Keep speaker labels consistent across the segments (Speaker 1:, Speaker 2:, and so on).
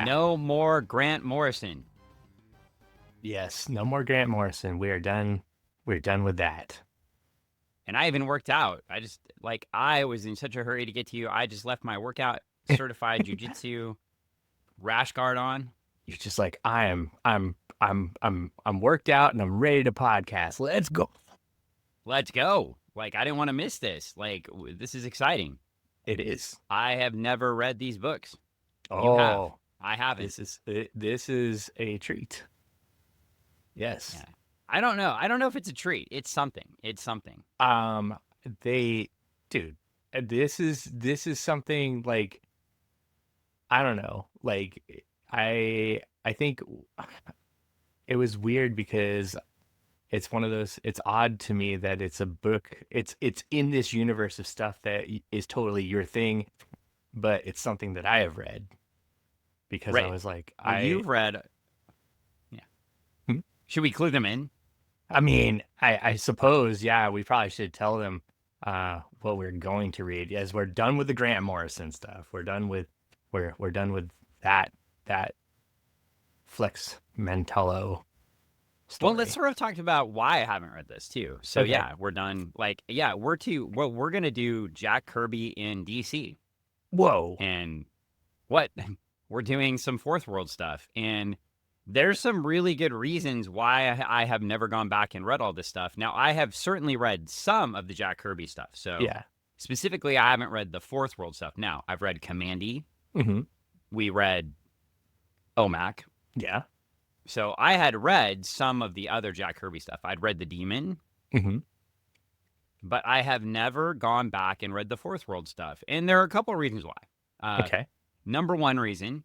Speaker 1: No more Grant Morrison.
Speaker 2: Yes, no more Grant Morrison. We are done. We're done with that.
Speaker 1: And I even worked out. I was in such a hurry to get to you. I just left my workout certified jujitsu rash guard on.
Speaker 2: You're just like, I'm worked out and I'm ready to podcast. Let's go.
Speaker 1: Let's go. I didn't want to miss this. This is exciting.
Speaker 2: It is.
Speaker 1: I have never read these books.
Speaker 2: Oh,
Speaker 1: you have. I haven't.
Speaker 2: This is a treat. Yes.
Speaker 1: Yeah. I don't know. I don't know if it's a treat. It's something.
Speaker 2: Dude, this is something like, I don't know. I think it was weird because it's one of those, it's odd to me that it's a book. It's in this universe of stuff that is totally your thing, but it's something that I have read because
Speaker 1: right.
Speaker 2: I was like,
Speaker 1: you've read. Yeah. Should we clue them in?
Speaker 2: I mean, I suppose, yeah, we probably should tell them what we're going to read. As we're done with the Grant Morrison stuff. We're done with that Flex Mentello story.
Speaker 1: Well, let's sort of talk about why I haven't read this too. So okay. Yeah, we're done. We're gonna do Jack Kirby in DC.
Speaker 2: Whoa.
Speaker 1: And we're doing some Fourth World stuff. And there's some really good reasons why I have never gone back and read all this stuff. Now, I have certainly read some of the Jack Kirby stuff. So
Speaker 2: yeah.
Speaker 1: Specifically, I haven't read the Fourth World stuff. Now, I've read Commandy.
Speaker 2: Mm-hmm.
Speaker 1: We read OMAC.
Speaker 2: Yeah.
Speaker 1: So I had read some of the other Jack Kirby stuff. I'd read The Demon.
Speaker 2: Mm-hmm.
Speaker 1: But I have never gone back and read the Fourth World stuff. And there are a couple of reasons why.
Speaker 2: Okay.
Speaker 1: Number one reason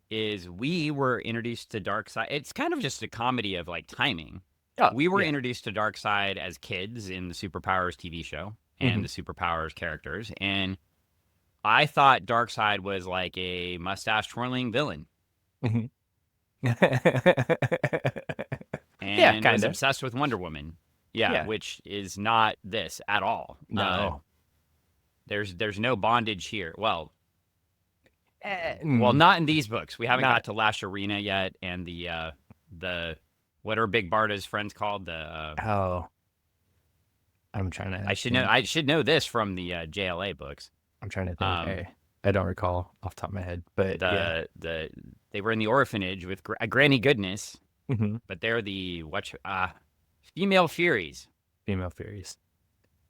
Speaker 1: is we were introduced to Darkseid. It's kind of just a comedy of timing.
Speaker 2: Oh,
Speaker 1: we were introduced to Darkseid as kids in the Superpowers TV show and the Superpowers characters. And I thought Darkseid was like a mustache twirling villain.
Speaker 2: Mm-hmm.
Speaker 1: And was obsessed with Wonder Woman. Yeah, which is not this at all.
Speaker 2: No.
Speaker 1: There's no bondage here. Well, not in these books. We haven't got to Lash Arena yet, and the what are Big Barda's friends called?
Speaker 2: I'm trying to.
Speaker 1: I should know this from the JLA books.
Speaker 2: I'm trying to think. I don't recall off the top of my head, but
Speaker 1: they were in the orphanage with Granny Goodness,
Speaker 2: mm-hmm.
Speaker 1: but they're the female Furies.
Speaker 2: Female Furies,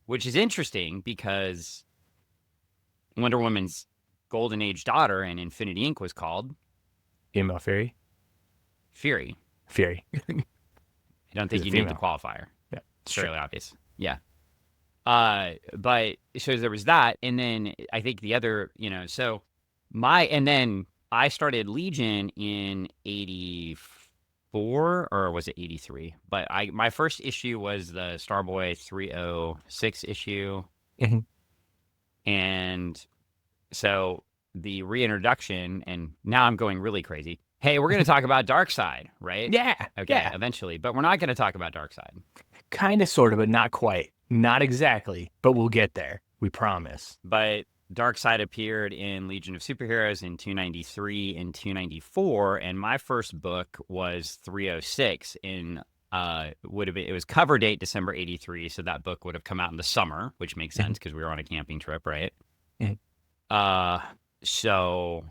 Speaker 1: which is interesting because Wonder Woman's Golden Age daughter in Infinity Inc. was called
Speaker 2: Female Fury.
Speaker 1: Fury.
Speaker 2: I
Speaker 1: don't think you need the qualifier.
Speaker 2: Yeah,
Speaker 1: it's fairly obvious. Yeah. But so there was that, and then I think the other, and then I started Legion in 84, or was it 83? But my first issue was the Starboy 306 issue.
Speaker 2: Mm-hmm.
Speaker 1: And so the reintroduction, and now I'm going really crazy. Hey, we're going to talk about Darkseid, right?
Speaker 2: Yeah.
Speaker 1: Okay,
Speaker 2: yeah.
Speaker 1: Eventually. But we're not going to talk about Darkseid.
Speaker 2: Kind of, sort of, but not quite. Not exactly, but we'll get there. We promise.
Speaker 1: But Darkseid appeared in Legion of Superheroes in 293 and 294, and my first book was 306 in it was cover date December 83, so that book would have come out in the summer, which makes sense because we were on a camping trip, right?
Speaker 2: Mm-hmm.
Speaker 1: So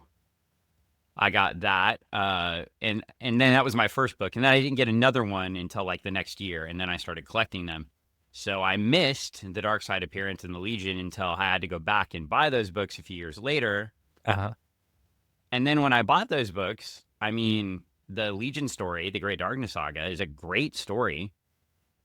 Speaker 1: I got that, and then that was my first book, and then I didn't get another one until the next year, and then I started collecting them. So I missed the Darkseid appearance in the Legion until I had to go back and buy those books a few years later.
Speaker 2: Uh-huh.
Speaker 1: And then when I bought those books, I mean, the Legion story, the Great Darkness Saga, is a great story.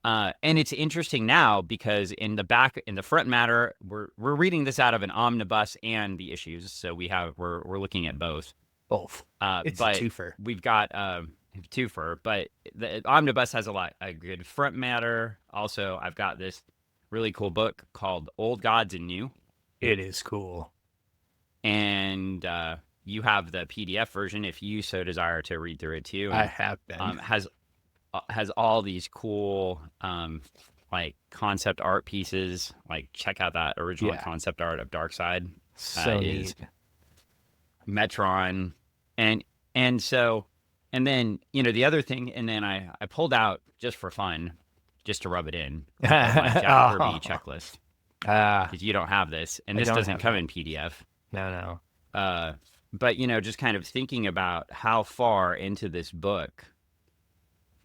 Speaker 1: And it's interesting now because in the front matter, we're reading this out of an omnibus and the issues. So we're looking at both.
Speaker 2: Both. It's a twofer.
Speaker 1: We've got twofer, but the omnibus has a good front matter. Also, I've got this really cool book called Old Gods and New.
Speaker 2: It is cool.
Speaker 1: And you have the PDF version if you so desire to read through it too.
Speaker 2: I have been.
Speaker 1: Has all these cool concept art pieces. Check out that original concept art of Darkseid.
Speaker 2: So neat.
Speaker 1: Metron, and And so, and then, the other thing, and then I pulled out just for fun, just to rub it in, of my Jack Kirby
Speaker 2: Oh,
Speaker 1: checklist,
Speaker 2: ah,
Speaker 1: because you don't have this, and
Speaker 2: I
Speaker 1: this
Speaker 2: don't
Speaker 1: doesn't
Speaker 2: have
Speaker 1: come
Speaker 2: that.
Speaker 1: in PDF.
Speaker 2: No, no.
Speaker 1: Uh, but, just kind of thinking about how far into this book,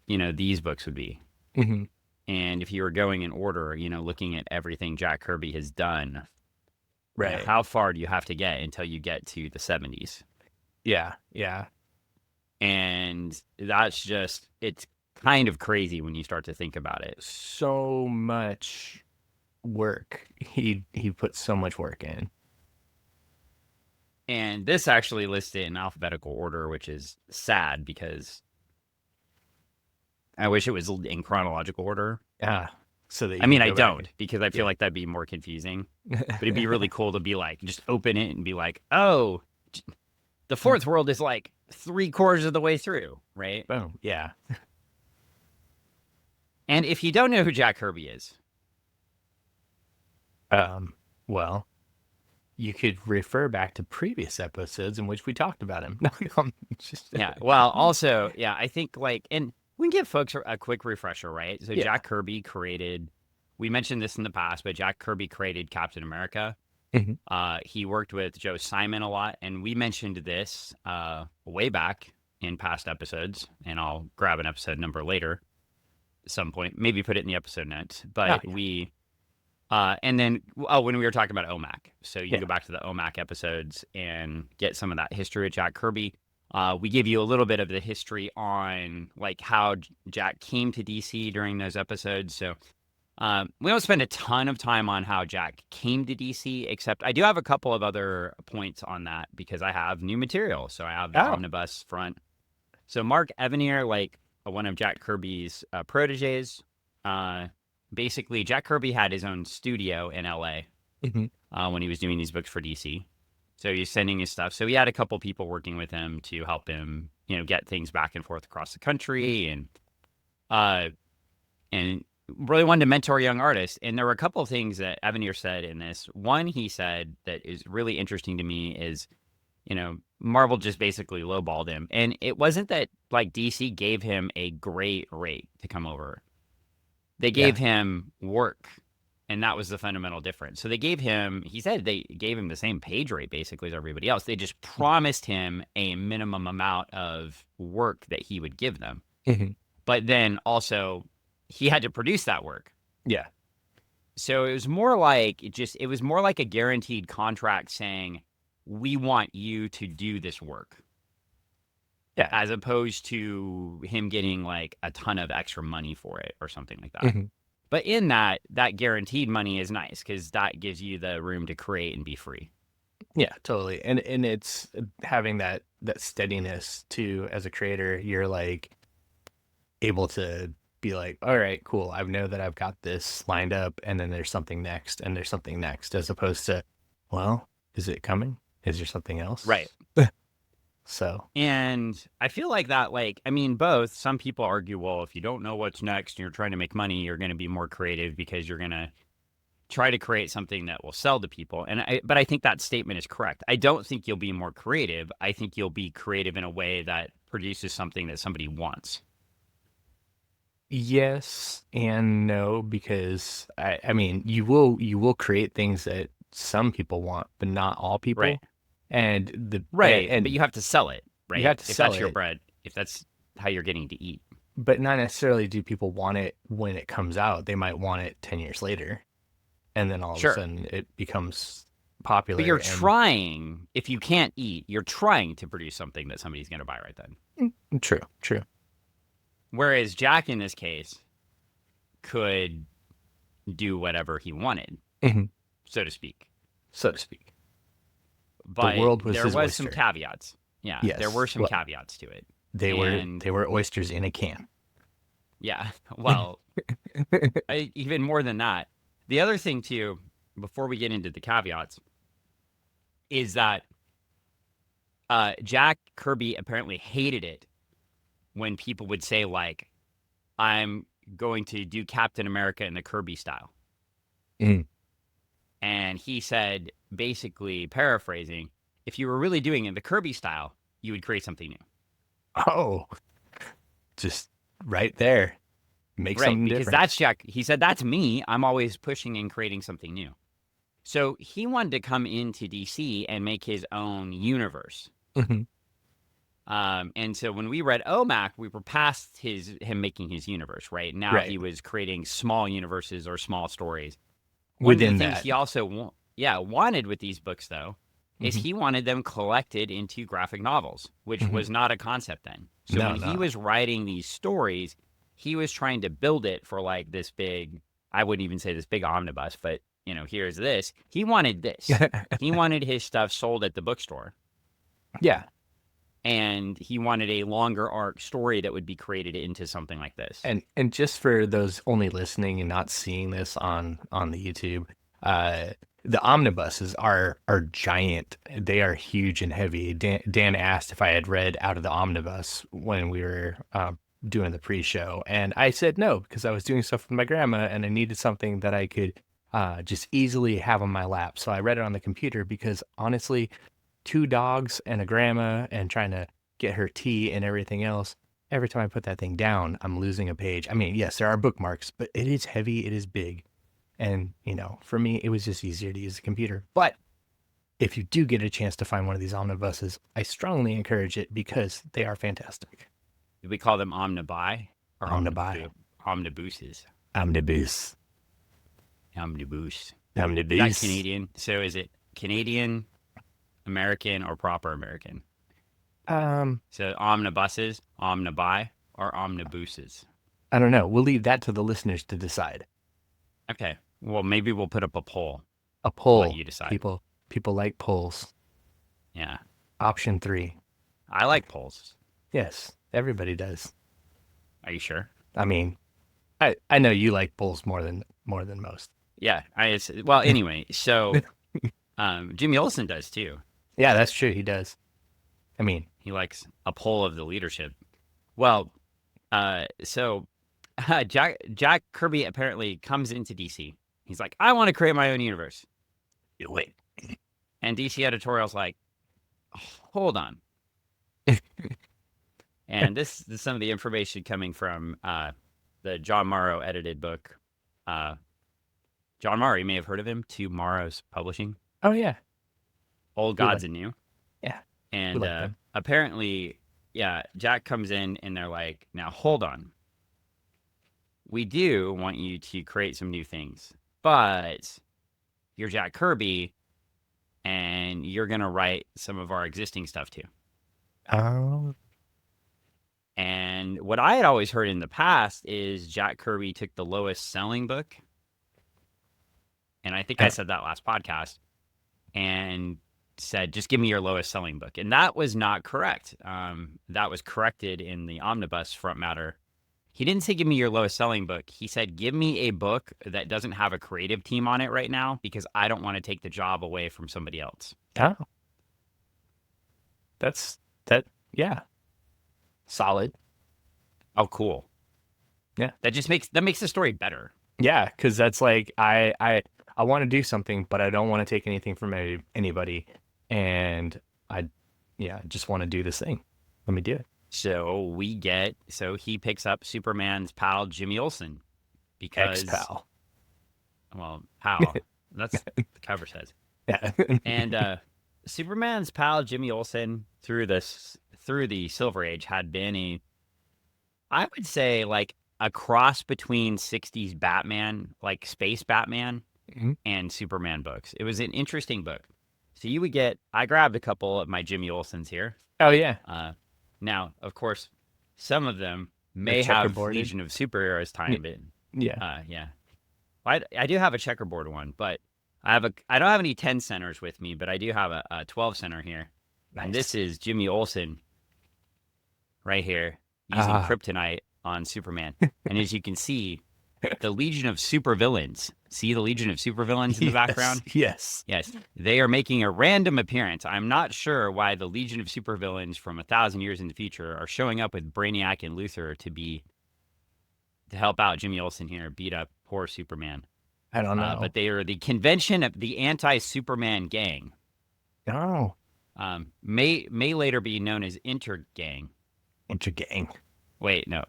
Speaker 1: these books would be.
Speaker 2: Hmm.
Speaker 1: And if you were going in order, looking at everything Jack Kirby has done,
Speaker 2: Right.
Speaker 1: how far do you have to get until you get to the 70s?
Speaker 2: Yeah, yeah.
Speaker 1: And that's just, it's kind of crazy when you start to think about it.
Speaker 2: So much work. He put so much work in.
Speaker 1: And this actually listed in alphabetical order, which is sad because I wish it was in chronological order.
Speaker 2: Ah, so that
Speaker 1: I
Speaker 2: you
Speaker 1: mean,
Speaker 2: could
Speaker 1: I
Speaker 2: go back and
Speaker 1: don't because I feel
Speaker 2: yeah.
Speaker 1: like that'd be more confusing. But it'd be really cool to be like, just open it and be like, oh, the fourth world is like 3/4 of the way through, right?
Speaker 2: Boom. Yeah.
Speaker 1: And if you don't know who Jack Kirby is,
Speaker 2: Well, you could refer back to previous episodes in which we talked about him. No, I'm just
Speaker 1: yeah. Well, also, yeah, I think like, and we can give folks a quick refresher, right? So
Speaker 2: yeah.
Speaker 1: Jack Kirby created, we mentioned this in the past, but Jack Kirby created Captain America.
Speaker 2: Mhm.
Speaker 1: He worked with Joe Simon a lot, and we mentioned this way back in past episodes, and I'll grab an episode number later at some point, maybe put it in the episode notes.
Speaker 2: Oh,
Speaker 1: But and then, when we were talking about OMAC, so you can
Speaker 2: yeah.
Speaker 1: go back to the OMAC episodes and get some of that history of Jack Kirby. We give you a little bit of the history on like how Jack came to DC during those episodes. So we don't spend a ton of time on how Jack came to DC, except I do have a couple of other points on that because I have new material. So I have the
Speaker 2: Oh,
Speaker 1: omnibus front. So Mark Evanier, like one of Jack Kirby's proteges, uh, basically Jack Kirby had his own studio in LA
Speaker 2: hmm.
Speaker 1: when he was doing these books for DC. So he's sending his stuff. So he had a couple people working with him to help him, get things back and forth across the country uh, and really wanted to mentor young artists. And there were a couple of things that Evanier said in this. One, he said that is really interesting to me is, Marvel just basically lowballed him. And it wasn't that like DC gave him a great rate to come over. They
Speaker 2: Yeah.
Speaker 1: gave him work. And that was the fundamental difference. So he said they gave him the same page rate basically as everybody else. They just promised him a minimum amount of work that he would give them.
Speaker 2: Hmm.
Speaker 1: But then also he had to produce that work.
Speaker 2: Yeah.
Speaker 1: So it was more like a guaranteed contract saying, we want you to do this work,
Speaker 2: Yeah.
Speaker 1: as opposed to him getting like a ton of extra money for it or something like that.
Speaker 2: Hmm.
Speaker 1: But in that guaranteed money is nice because that gives you the room to create and be free.
Speaker 2: Yeah, totally. And it's having that steadiness too as a creator. You're like able to be like, all right, cool. I know that I've got this lined up, and then there's something next, and there's something next, as opposed to, well, is it coming? Is there something
Speaker 1: Right.
Speaker 2: else? So
Speaker 1: And I feel like that, like, I mean, both. Some people argue, well, if you don't know what's next and you're trying to make money, you're going to be more creative because you're going to try to create something that will sell to people. But I think that statement is correct. I don't think you'll be more creative. I think you'll be creative in a way that produces something that somebody wants.
Speaker 2: yes and no, because I mean you will create things that some people want, but not all
Speaker 1: Right.
Speaker 2: people. And the
Speaker 1: Right. But
Speaker 2: and
Speaker 1: you have to sell it,
Speaker 2: you
Speaker 1: right?
Speaker 2: have to
Speaker 1: If
Speaker 2: sell
Speaker 1: that's your
Speaker 2: it,
Speaker 1: bread, if that's how you're getting to eat.
Speaker 2: but not necessarily do people want it when it comes out. They might want it 10 years later, and then all of a
Speaker 1: Sure.
Speaker 2: sudden it becomes
Speaker 1: But
Speaker 2: popular
Speaker 1: you're
Speaker 2: and
Speaker 1: trying, if you can't eat, you're trying to produce something that somebody's going to buy right then.
Speaker 2: true, true.
Speaker 1: Whereas Jack, in this case, could do whatever he wanted,
Speaker 2: Hmm.
Speaker 1: so to speak.
Speaker 2: So to speak. The
Speaker 1: But
Speaker 2: world was
Speaker 1: there
Speaker 2: his
Speaker 1: was some
Speaker 2: oyster.
Speaker 1: caveats. Yeah, there were
Speaker 2: Yes.
Speaker 1: some
Speaker 2: Well,
Speaker 1: caveats to it.
Speaker 2: they were
Speaker 1: And
Speaker 2: they were oysters in a can.
Speaker 1: yeah, well, even more than that, the other thing too, before we get into the caveats, is that Jack Kirby apparently hated it when people would say like, "I'm going to do Captain America in the Kirby style,"
Speaker 2: Mm.
Speaker 1: and he said, basically paraphrasing, if you were really doing it in the Kirby style, you would create something new.
Speaker 2: Oh, just right there. Make
Speaker 1: Right,
Speaker 2: something
Speaker 1: because
Speaker 2: different.
Speaker 1: that's Jack. He said, that's me. I'm always pushing and creating something new. So he wanted to come into DC and make his own universe.
Speaker 2: Mhm.
Speaker 1: And so when we read OMAC, we were past him making his universe, right? Now
Speaker 2: Right.
Speaker 1: he was creating small universes or small stories. One of the
Speaker 2: Within
Speaker 1: things
Speaker 2: that.
Speaker 1: he also wanted with these books, though, is
Speaker 2: Mhm.
Speaker 1: he wanted them collected into graphic novels, which
Speaker 2: Mhm.
Speaker 1: was not a concept then. So
Speaker 2: No,
Speaker 1: when he
Speaker 2: no.
Speaker 1: was writing these stories, he was trying to build it for like this big, I wouldn't even say this big omnibus, but here's this. He wanted this. He wanted his stuff sold at the bookstore,
Speaker 2: Yeah.
Speaker 1: and he wanted a longer arc story that would be created into something like this.
Speaker 2: And just for those only listening and not seeing this on the YouTube, the omnibuses are giant. They are huge and heavy. Dan asked if I had read Out of the Omnibus when we were doing the pre-show, and I said no because I was doing stuff with my grandma and I needed something that I could just easily have on my lap. So I read it on the computer because honestly, two dogs and a grandma and trying to get her tea and everything else. Every time I put that thing down, I'm losing a page. I mean, yes, there are bookmarks, but it is heavy, it is big. And, for me, it was just easier to use the computer. But if you do get a chance to find one of these omnibuses, I strongly encourage it because they are fantastic.
Speaker 1: Do we call them omnibuy or
Speaker 2: Omnibuy.
Speaker 1: omnibuses?
Speaker 2: Omnibus.
Speaker 1: Omnibus. Is that
Speaker 2: Omnibus.
Speaker 1: Canadian? So is it Canadian, American, or proper American?
Speaker 2: Um,
Speaker 1: So omnibuses, omnibuy, or omnibuses?
Speaker 2: I don't know. We'll leave that to the listeners to decide.
Speaker 1: Okay. Well, maybe we'll put up a poll.
Speaker 2: A
Speaker 1: I'll let
Speaker 2: poll.
Speaker 1: you decide.
Speaker 2: People like polls.
Speaker 1: Yeah.
Speaker 2: Option 3.
Speaker 1: I like polls.
Speaker 2: Yes, everybody does.
Speaker 1: Are you sure?
Speaker 2: I mean, I know you like polls more than most.
Speaker 1: Yeah. Well, anyway, so Jimmy Olsen does too.
Speaker 2: Yeah, that's true. He does. I mean,
Speaker 1: He likes a poll of the leadership. Well, so Jack Kirby apparently comes into DC. He's like, I want to create my own universe.
Speaker 2: wait.
Speaker 1: And DC editorial's like, hold on. And this is some of the information coming from the John Morrow edited book. John Morrow, you may have heard of him, to Morrow's Publishing.
Speaker 2: Oh yeah,
Speaker 1: Old
Speaker 2: We
Speaker 1: Gods
Speaker 2: like-
Speaker 1: and New.
Speaker 2: yeah.
Speaker 1: And
Speaker 2: like them.
Speaker 1: apparently, yeah, Jack comes in and they're like, now hold on. We do want you to create some new things, but you're Jack Kirby and you're going to write some of our existing stuff too.
Speaker 2: Oh,
Speaker 1: And what I had always heard in the past is Jack Kirby took the lowest selling book. And I think I said that last podcast and said, just give me your lowest selling book. And that was not correct. That was corrected in the omnibus front matter. He didn't say, give me your lowest selling book. He said, give me a book that doesn't have a creative team on it right now because I don't want to take the job away from somebody else.
Speaker 2: oh. That. Yeah. Solid.
Speaker 1: Oh, cool.
Speaker 2: Yeah.
Speaker 1: That makes the story better.
Speaker 2: Yeah, because that's like I want to do something, but I don't want to take anything from anybody, and I just want to do this thing. Let me do it.
Speaker 1: So he picks up Superman's pal, Jimmy Olsen, because
Speaker 2: Ex-pal.
Speaker 1: Well, pal. That's what the cover says.
Speaker 2: Yeah.
Speaker 1: And Superman's pal, Jimmy Olsen, through the Silver Age had been I would say like a cross between 60s Batman, like Space Batman,
Speaker 2: Mhm.
Speaker 1: and Superman books. It was an interesting book. So I grabbed a couple of my Jimmy Olsens here.
Speaker 2: Oh yeah.
Speaker 1: Now, of course, some of them may have
Speaker 2: checkerboarded.
Speaker 1: Legion of Superheroes time in.
Speaker 2: Yeah.
Speaker 1: Yeah. I do have a checkerboard one, but I don't have any 10 centers with me, but I do have a 12 center here.
Speaker 2: Nice.
Speaker 1: And this is Jimmy Olsen right here using kryptonite on Superman. And as you can see, the Legion of Supervillains. See the Legion of Supervillains in the background?
Speaker 2: Yes.
Speaker 1: Yes. They are making a random appearance. I'm not sure why the Legion of Supervillains from 1,000 years in the future are showing up with Brainiac and Luthor to help out Jimmy Olsen here, beat up poor Superman.
Speaker 2: I don't know.
Speaker 1: But they are the convention of the anti-Superman gang.
Speaker 2: Oh.
Speaker 1: May later be known as Intergang.
Speaker 2: Intra-gang.
Speaker 1: Wait, no.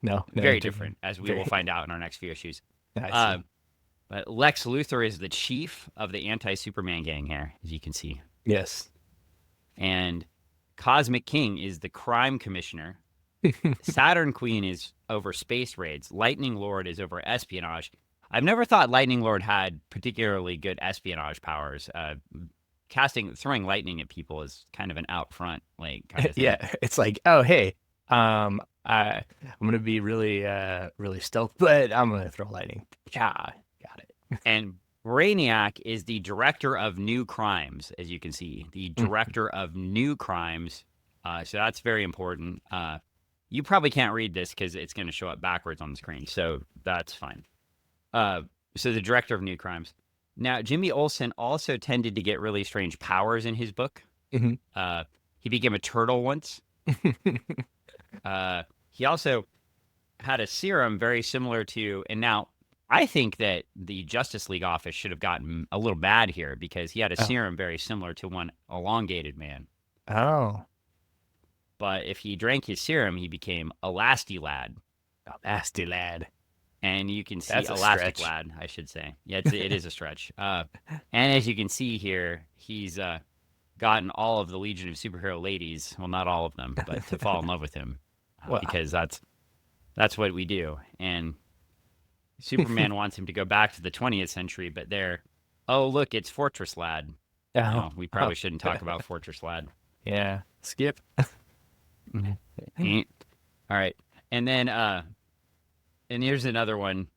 Speaker 2: No,
Speaker 1: Very
Speaker 2: intra-gang.
Speaker 1: different, as we
Speaker 2: Very.
Speaker 1: will find out in our next few issues.
Speaker 2: I
Speaker 1: Uh,
Speaker 2: see.
Speaker 1: but Lex Luthor is the chief of the anti-Superman gang here, as you can see.
Speaker 2: Yes.
Speaker 1: And Cosmic King is the crime commissioner. Saturn Queen is over space raids. Lightning Lord is over espionage. I've never thought Lightning Lord had particularly good espionage powers. Throwing lightning at people is kind of an out front, like, kind of thing.
Speaker 2: Yeah, it's like, oh hey, I'm gonna be really really stealth, but I'm gonna throw lightning. Yeah, got it.
Speaker 1: And Brainiac is the director of new crimes, as you can see. The director of new crimes. So that's very important. You probably can't read this because it's going to show up backwards on the screen, so that's fine. So the director of new crimes. Now, Jimmy Olsen also tended to get really strange powers in his book.
Speaker 2: Mhm.
Speaker 1: He became a turtle once. He also had a serum very similar to, and now I think that the Justice League office should have gotten a little mad here because he had a
Speaker 2: Oh.
Speaker 1: serum very similar to one elongated man.
Speaker 2: Oh,
Speaker 1: But if he drank his serum, he became Elastilad.
Speaker 2: nasty lad.
Speaker 1: And you can see
Speaker 2: That's a
Speaker 1: Elastic
Speaker 2: stretch.
Speaker 1: Lad, I should say. Yeah, it is a stretch. And as you can see here, he's gotten all of the Legion of Superhero ladies, well, not all of them, but to fall in love with him
Speaker 2: Wow.
Speaker 1: because that's what we do. And Superman wants him to go back to the 20th century, but oh, look, it's Fortress Lad.
Speaker 2: Oh,
Speaker 1: No, we probably shouldn't talk about Fortress Lad.
Speaker 2: yeah. Skip.
Speaker 1: All right. And then and here's another one.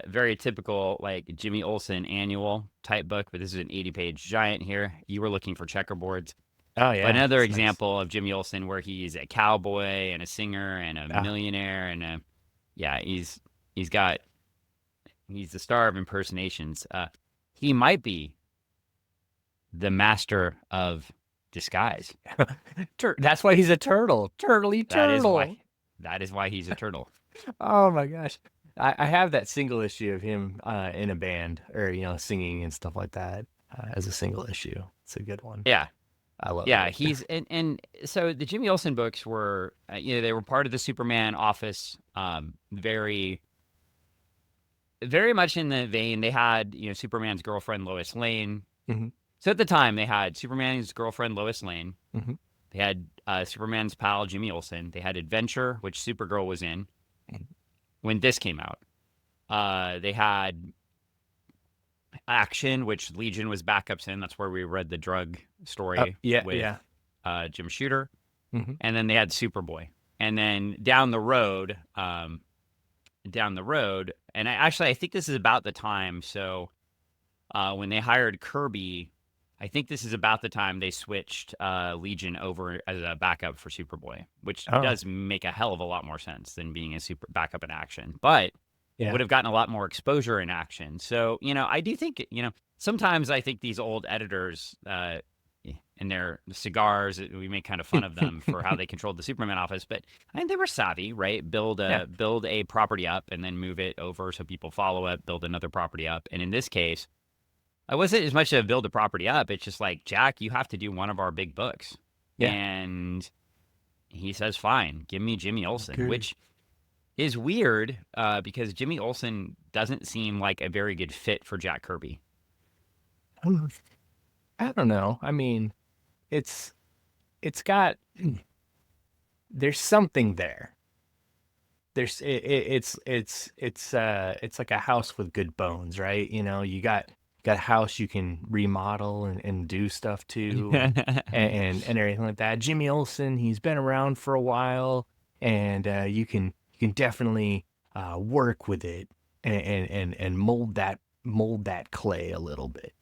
Speaker 1: Very typical, like Jimmy Olsen annual type book, but this is an 80-page giant here. You were looking for checkerboards.
Speaker 2: Oh yeah.
Speaker 1: But another
Speaker 2: that's nice.
Speaker 1: example of Jimmy Olsen where he's a cowboy and a singer and a
Speaker 2: Ah.
Speaker 1: millionaire and he's the star of impersonations. He might be the master of disguise.
Speaker 2: That's why he's a turtle. Turtly turtle.
Speaker 1: That is why he's a turtle.
Speaker 2: Oh my gosh. I have that single issue of him in a band or singing and stuff like that as a single issue. It's a good one.
Speaker 1: Yeah.
Speaker 2: I love
Speaker 1: Yeah,
Speaker 2: it.
Speaker 1: he's and so the Jimmy Olsen books were they were part of the Superman office, very very much in the vein. They had Superman's girlfriend Lois Lane.
Speaker 2: Mhm.
Speaker 1: So at the time they had Superman's girlfriend Lois Lane.
Speaker 2: Mhm.
Speaker 1: They had Superman's pal Jimmy Olsen. They had Adventure, which Supergirl was in when this came out. They had Action, which Legion was backups in. That's where we read the drug story with Jim Shooter.
Speaker 2: Mhm.
Speaker 1: And then they had Superboy. And then down the road, and I think this is about the time. So when they hired Kirby, I think this is about the time they switched Legion over as a backup for Superboy, which does make a hell of a lot more sense than being a super backup in action. But would have gotten a lot more exposure in action. So, I do think, sometimes I think these old editors and their cigars, we make kind of fun of them for how they controlled the Superman office, but I think they were savvy, right? Build a property up and then move it over so people follow it, build another property up. And in this case, I wasn't as much of build a property up. It's just like, Jack, you have to do one of our big books.
Speaker 2: Yeah.
Speaker 1: And he says, fine, give me Jimmy Olsen,
Speaker 2: Okay.
Speaker 1: which is weird because Jimmy Olsen doesn't seem like a very good fit for Jack Kirby.
Speaker 2: I don't know. I mean, it's got there's something there. It's like a house with good bones, right? You got a house you can remodel and do stuff to and everything like that. Jimmy Olsen, he's been around for a while, and you can definitely work with it and mold that clay a little bit,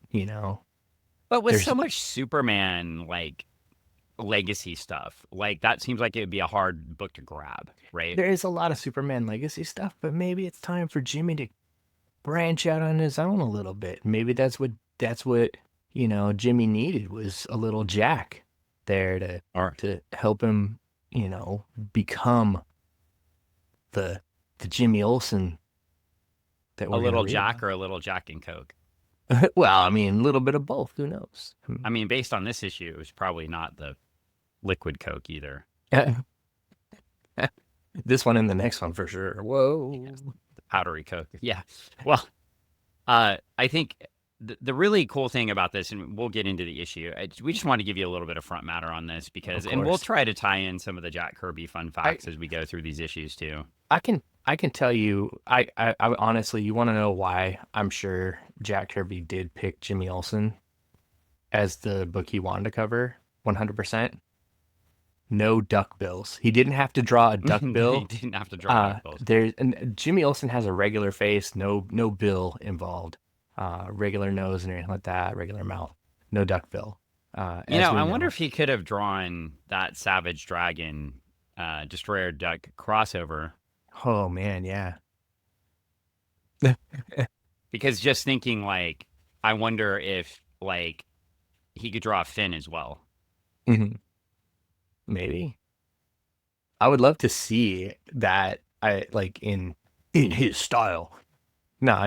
Speaker 1: But with
Speaker 2: There's-
Speaker 1: so much Superman like legacy stuff, like that seems like it would be a hard book to grab, right?
Speaker 2: There is a lot of Superman legacy stuff, but maybe it's time for Jimmy to branch out on his own a little bit. Maybe that's what Jimmy needed was a little Jack there to help him, become the Jimmy Olsen that
Speaker 1: A
Speaker 2: we're
Speaker 1: little
Speaker 2: gonna read
Speaker 1: Jack
Speaker 2: about.
Speaker 1: or a little Jack and Coke.
Speaker 2: Well, I mean, a little bit of both. Who knows?
Speaker 1: I mean, based on this issue, it was probably not the liquid Coke either.
Speaker 2: This one and the next one for sure. Whoa.
Speaker 1: Yes, the powdery coke. Yeah. Well, I think the really cool thing about this, and we'll get into the issue. We just want to give you a little bit of front matter on this
Speaker 2: Of
Speaker 1: and we'll
Speaker 2: course.
Speaker 1: try to tie in some of the Jack Kirby fun
Speaker 2: I
Speaker 1: facts as we go through these issues too.
Speaker 2: I can tell you I honestly, you want to know why I'm sure Jack Kirby did pick Jimmy Olsen as the book he wanted to cover 100%. No duck bills. He didn't have to draw a duck
Speaker 1: He
Speaker 2: bill.
Speaker 1: didn't have to draw duck bills.
Speaker 2: There's and Jimmy Olsen has a regular face, no bill involved. Regular nose and anything like that, regular mouth, no duck bill. As we
Speaker 1: I wonder
Speaker 2: know.
Speaker 1: if he could have drawn that Savage Dragon, Destroyer Duck crossover.
Speaker 2: Oh man, yeah.
Speaker 1: Because just thinking, like, I wonder if, like, he could draw Finn as well.
Speaker 2: Mhm. Maybe. I would love to see that. I like in his style. No,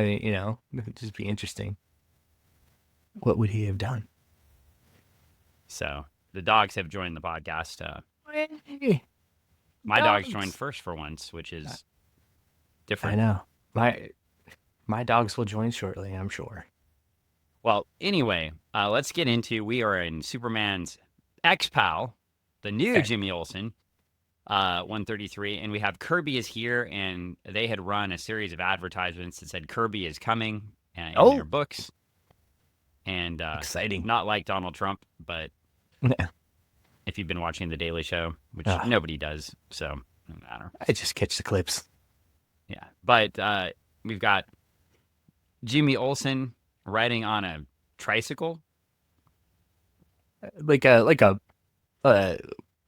Speaker 2: it'd just be interesting. What would he have done?
Speaker 1: So the dogs have joined the podcast.
Speaker 2: Hey,
Speaker 1: My dogs joined
Speaker 2: dogs.
Speaker 1: first for once, which is
Speaker 2: I
Speaker 1: different.
Speaker 2: know. My dogs will join shortly, I'm sure.
Speaker 1: Well, anyway, let's get into. We are in Superman's ex-pal, the new
Speaker 2: Okay.
Speaker 1: Jimmy Olsen, 133, and we have Kirby is here, and they had run a series of advertisements that said Kirby is coming in their
Speaker 2: Oh,
Speaker 1: books, and
Speaker 2: exciting.
Speaker 1: not like Donald Trump, but if you've been watching The Daily Show, which
Speaker 2: Ah,
Speaker 1: nobody does, so no matter.
Speaker 2: I just catch the clips.
Speaker 1: Yeah, but we've got Jimmy Olsen riding on a tricycle.
Speaker 2: Like a uh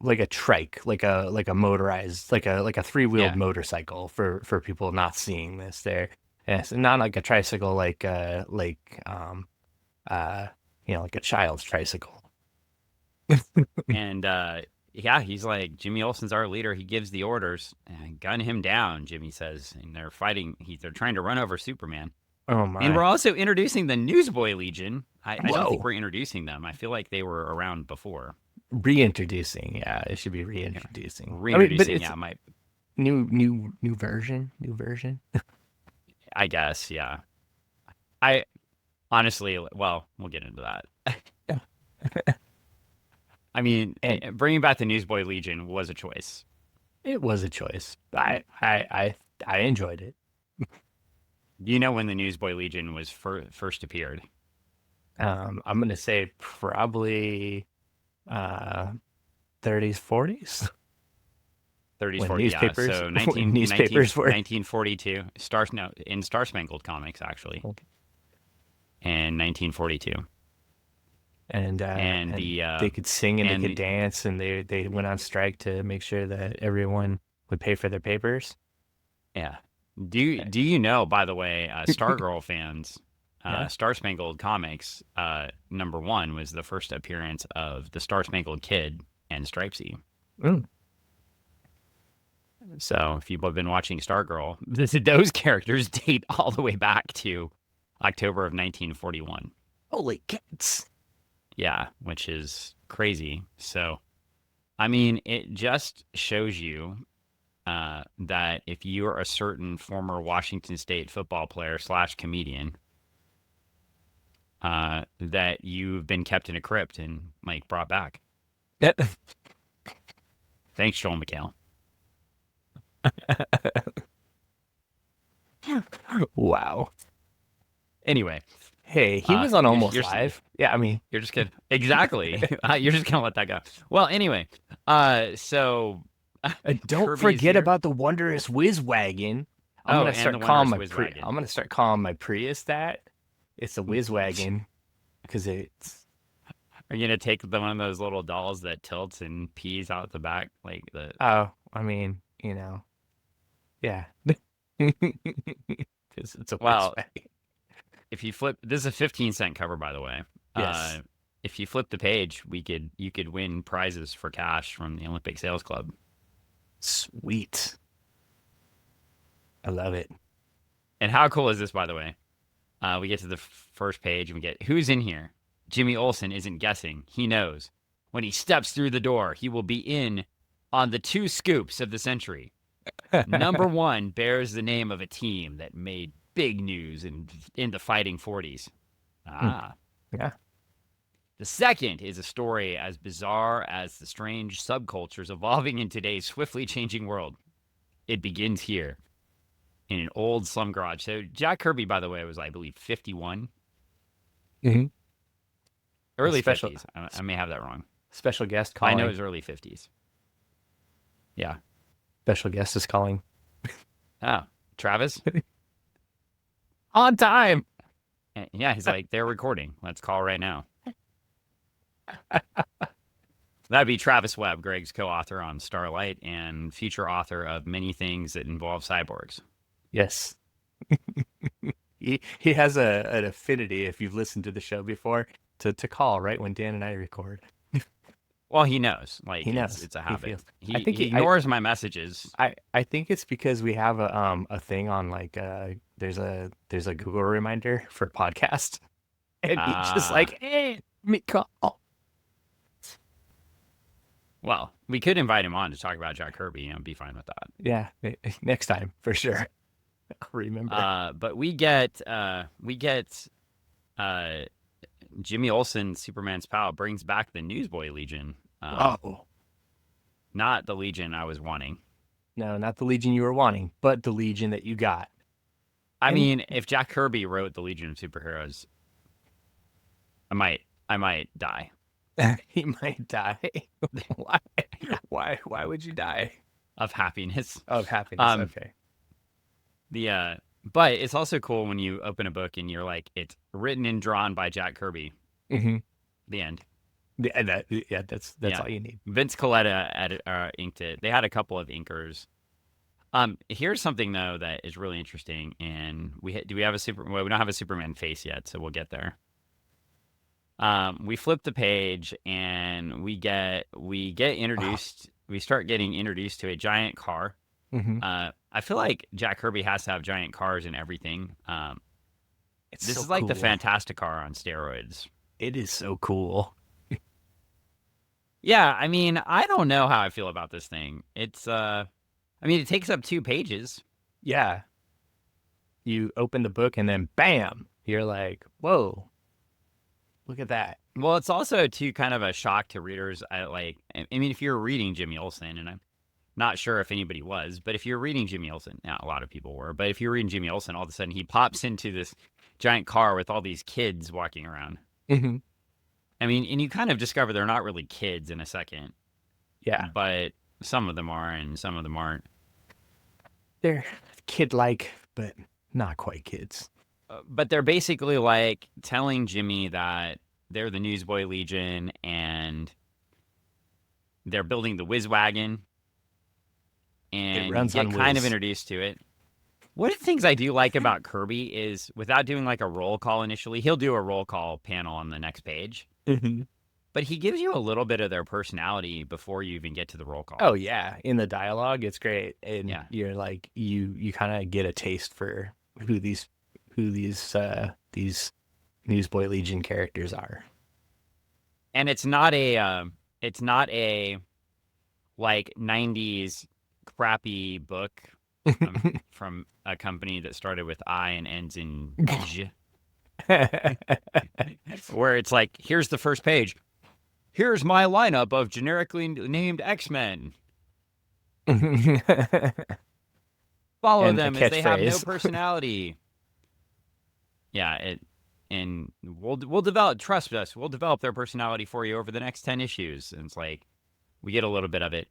Speaker 2: like a trike, like a motorized, like a three-wheeled
Speaker 1: Yeah,
Speaker 2: motorcycle for people not seeing this there. Yes, not like a tricycle uh like a child's tricycle.
Speaker 1: and yeah, he's like Jimmy Olsen's our leader. He gives the orders. Gun him down, Jimmy says, and they're fighting. They're trying to run over Superman.
Speaker 2: Oh
Speaker 1: And we're
Speaker 2: my.
Speaker 1: also introducing the Newsboy Legion. I don't think
Speaker 2: Whoa.
Speaker 1: we're introducing them. I feel like they were around before.
Speaker 2: Reintroducing. Yeah, it should be
Speaker 1: Yeah.
Speaker 2: reintroducing. I mean, but
Speaker 1: Reintroducing,
Speaker 2: it's
Speaker 1: yeah, my
Speaker 2: new version, new version.
Speaker 1: I guess, yeah. I honestly, well, we'll get into that. I mean,
Speaker 2: And
Speaker 1: bringing back the Newsboy Legion was a choice.
Speaker 2: it was a choice. I enjoyed it.
Speaker 1: Do you know when the Newsboy Legion was first appeared?
Speaker 2: I'm gonna say probably uh 30s, 40s
Speaker 1: 30s,
Speaker 2: when
Speaker 1: 40s, yeah.
Speaker 2: newspapers
Speaker 1: So
Speaker 2: when
Speaker 1: 19, 19,
Speaker 2: newspapers were
Speaker 1: 1942, no, in Star Spangled Comics, actually,
Speaker 2: okay.
Speaker 1: in 1942. And
Speaker 2: And
Speaker 1: the,
Speaker 2: they could sing and they
Speaker 1: and
Speaker 2: could
Speaker 1: the,
Speaker 2: dance and they went on strike to make sure that everyone would pay for their papers.
Speaker 1: yeah.
Speaker 2: Eh,
Speaker 1: Do you know, by the way, Stargirl fans,
Speaker 2: Yeah.
Speaker 1: Star Spangled Comics, #1 was the first appearance of the Star Spangled Kid and Stripesy.
Speaker 2: Mm.
Speaker 1: So if you've been watching Stargirl, those characters date all the way back to October of 1941.
Speaker 2: Holy cats.
Speaker 1: Yeah, which is crazy. So, I mean, it just shows you that if you are a certain former Washington State football player / comedian, that you've been kept in a crypt and like brought back. Thanks, Joel McHale.
Speaker 2: Wow.
Speaker 1: Anyway,
Speaker 2: Hey, he was on
Speaker 1: you're,
Speaker 2: Almost
Speaker 1: you're
Speaker 2: Live. Yeah, I mean,
Speaker 1: you're just gonna exactly. You're just gonna let that go. Well, anyway, so
Speaker 2: don't
Speaker 1: Kirby is
Speaker 2: forget
Speaker 1: here.
Speaker 2: about the wondrous Whiz Wagon.
Speaker 1: Oh, and the Wondrous Whiz
Speaker 2: I'm
Speaker 1: Wagon.
Speaker 2: gonna start calling my Prius that. It's a Whiz Wagon because it's
Speaker 1: Are you gonna take one of those little dolls that tilts and pees out the back, like the?
Speaker 2: oh, I mean, yeah. Because it's a Whiz
Speaker 1: Well,
Speaker 2: Wagon.
Speaker 1: if you flip, this is a 15-cent cover, by the way.
Speaker 2: Yes.
Speaker 1: If you flip the page, you could win prizes for cash from the Olympic Sales Club.
Speaker 2: Sweet. I love it.
Speaker 1: And how cool is this, by the way? We get to the first page and we get who's in here. Jimmy Olsen isn't guessing; he knows. When he steps through the door, he will be in On the two scoops of the century, number one bears the name of a team that made big news in the Fighting 40s. Ah.
Speaker 2: Yeah.
Speaker 1: The second is a story as bizarre as the strange subcultures evolving in today's swiftly changing world. It begins here in an old slum garage. So Jack Kirby, by the way, was, I believe, 51.
Speaker 2: Mm-hmm.
Speaker 1: Early
Speaker 2: Special-
Speaker 1: 50s. I may have that wrong.
Speaker 2: Special guest
Speaker 1: I
Speaker 2: calling.
Speaker 1: know it was early 50s. Yeah.
Speaker 2: Special guest is calling.
Speaker 1: Oh, Travis?
Speaker 2: On time.
Speaker 1: Yeah, he's like, they're recording. Let's call right now. That'd be Travis Webb, Greg's co-author on Starlight and future author of many things that involve cyborgs.
Speaker 2: Yes. He has an affinity, if you've listened to the show before, to call right when Dan and I record.
Speaker 1: Well, he knows. Like,
Speaker 2: He knows.
Speaker 1: It's a
Speaker 2: He
Speaker 1: habit.
Speaker 2: feels-
Speaker 1: He,
Speaker 2: I think
Speaker 1: he
Speaker 2: he-
Speaker 1: ignores my messages.
Speaker 2: I think it's because we have a thing on like there's a Google reminder for podcast, and he's just like, hey, let me call.
Speaker 1: Well, we could invite him on to talk about Jack Kirby. Be fine with that.
Speaker 2: Yeah, next time for sure. I'll remember.
Speaker 1: But we get Jimmy Olsen, Superman's pal, brings back the Newsboy Legion.
Speaker 2: Oh
Speaker 1: Not the Legion I was wanting.
Speaker 2: no, not the Legion you were wanting, but the Legion that you got.
Speaker 1: I mean, if Jack Kirby wrote the Legion of Superheroes, I might die.
Speaker 2: He might die. Why would you die?
Speaker 1: Of happiness.
Speaker 2: Of happiness. Okay.
Speaker 1: But it's also cool when you open a book and you're like, it's written and drawn by Jack Kirby.
Speaker 2: Mm-hmm.
Speaker 1: The end.
Speaker 2: That's all you need.
Speaker 1: Vince Coletta inked it. They had a couple of inkers. Here's something though that is really interesting, and we have a well, we don't have a Superman face yet, so we'll get there. We flip the page and we get introduced. We start getting introduced to a giant car.
Speaker 2: Mm-hmm.
Speaker 1: I feel like Jack Kirby has to have giant cars and everything. This
Speaker 2: so
Speaker 1: is like the
Speaker 2: cool.
Speaker 1: Fantastic Car on steroids.
Speaker 2: It is so cool.
Speaker 1: Yeah, I mean, I don't know how I feel about this thing. It's I mean, it takes up 2 pages.
Speaker 2: Yeah. You open the book and then bam, you're like, whoa, look at that.
Speaker 1: Well, it's also too kind of a shock to readers. I mean, if you're reading Jimmy Olsen, and I'm not sure if anybody was, but if you're reading Jimmy Olsen, now a lot of people were, but if you're reading Jimmy Olsen, all of a sudden he pops into this giant car with all these kids walking around.
Speaker 2: Mm-hmm.
Speaker 1: I mean, and you kind of discover they're not really kids in a second.
Speaker 2: Yeah.
Speaker 1: But some of them are and some of them aren't.
Speaker 2: They're kid-like, but not quite kids.
Speaker 1: But they're basically like telling Jimmy that they're the Newsboy Legion and they're building the Whiz Wagon. And
Speaker 2: It runs
Speaker 1: you
Speaker 2: on
Speaker 1: get kind
Speaker 2: Whiz.
Speaker 1: of introduced to it. One of the things I do like about Kirby is without doing like a roll call initially, he'll do a roll call panel on the next page.
Speaker 2: Mm-hmm.
Speaker 1: But he gives you a little bit of their personality before you even get to the roll call.
Speaker 2: Oh yeah, in the dialogue, it's great, and
Speaker 1: Yeah.
Speaker 2: you're like, you kind of get a taste for who these Newsboy Legion characters are.
Speaker 1: And it's not a like 90s crappy book from a company that started with I and ends in J, where it's like, here's the first page. Here's my lineup of generically named X-Men. Follow
Speaker 2: And a
Speaker 1: them as they have no
Speaker 2: catchphrase.
Speaker 1: personality. Yeah, and we'll develop. Trust us, we'll develop their personality for you over the next 10 issues. And it's like we get a little bit of it.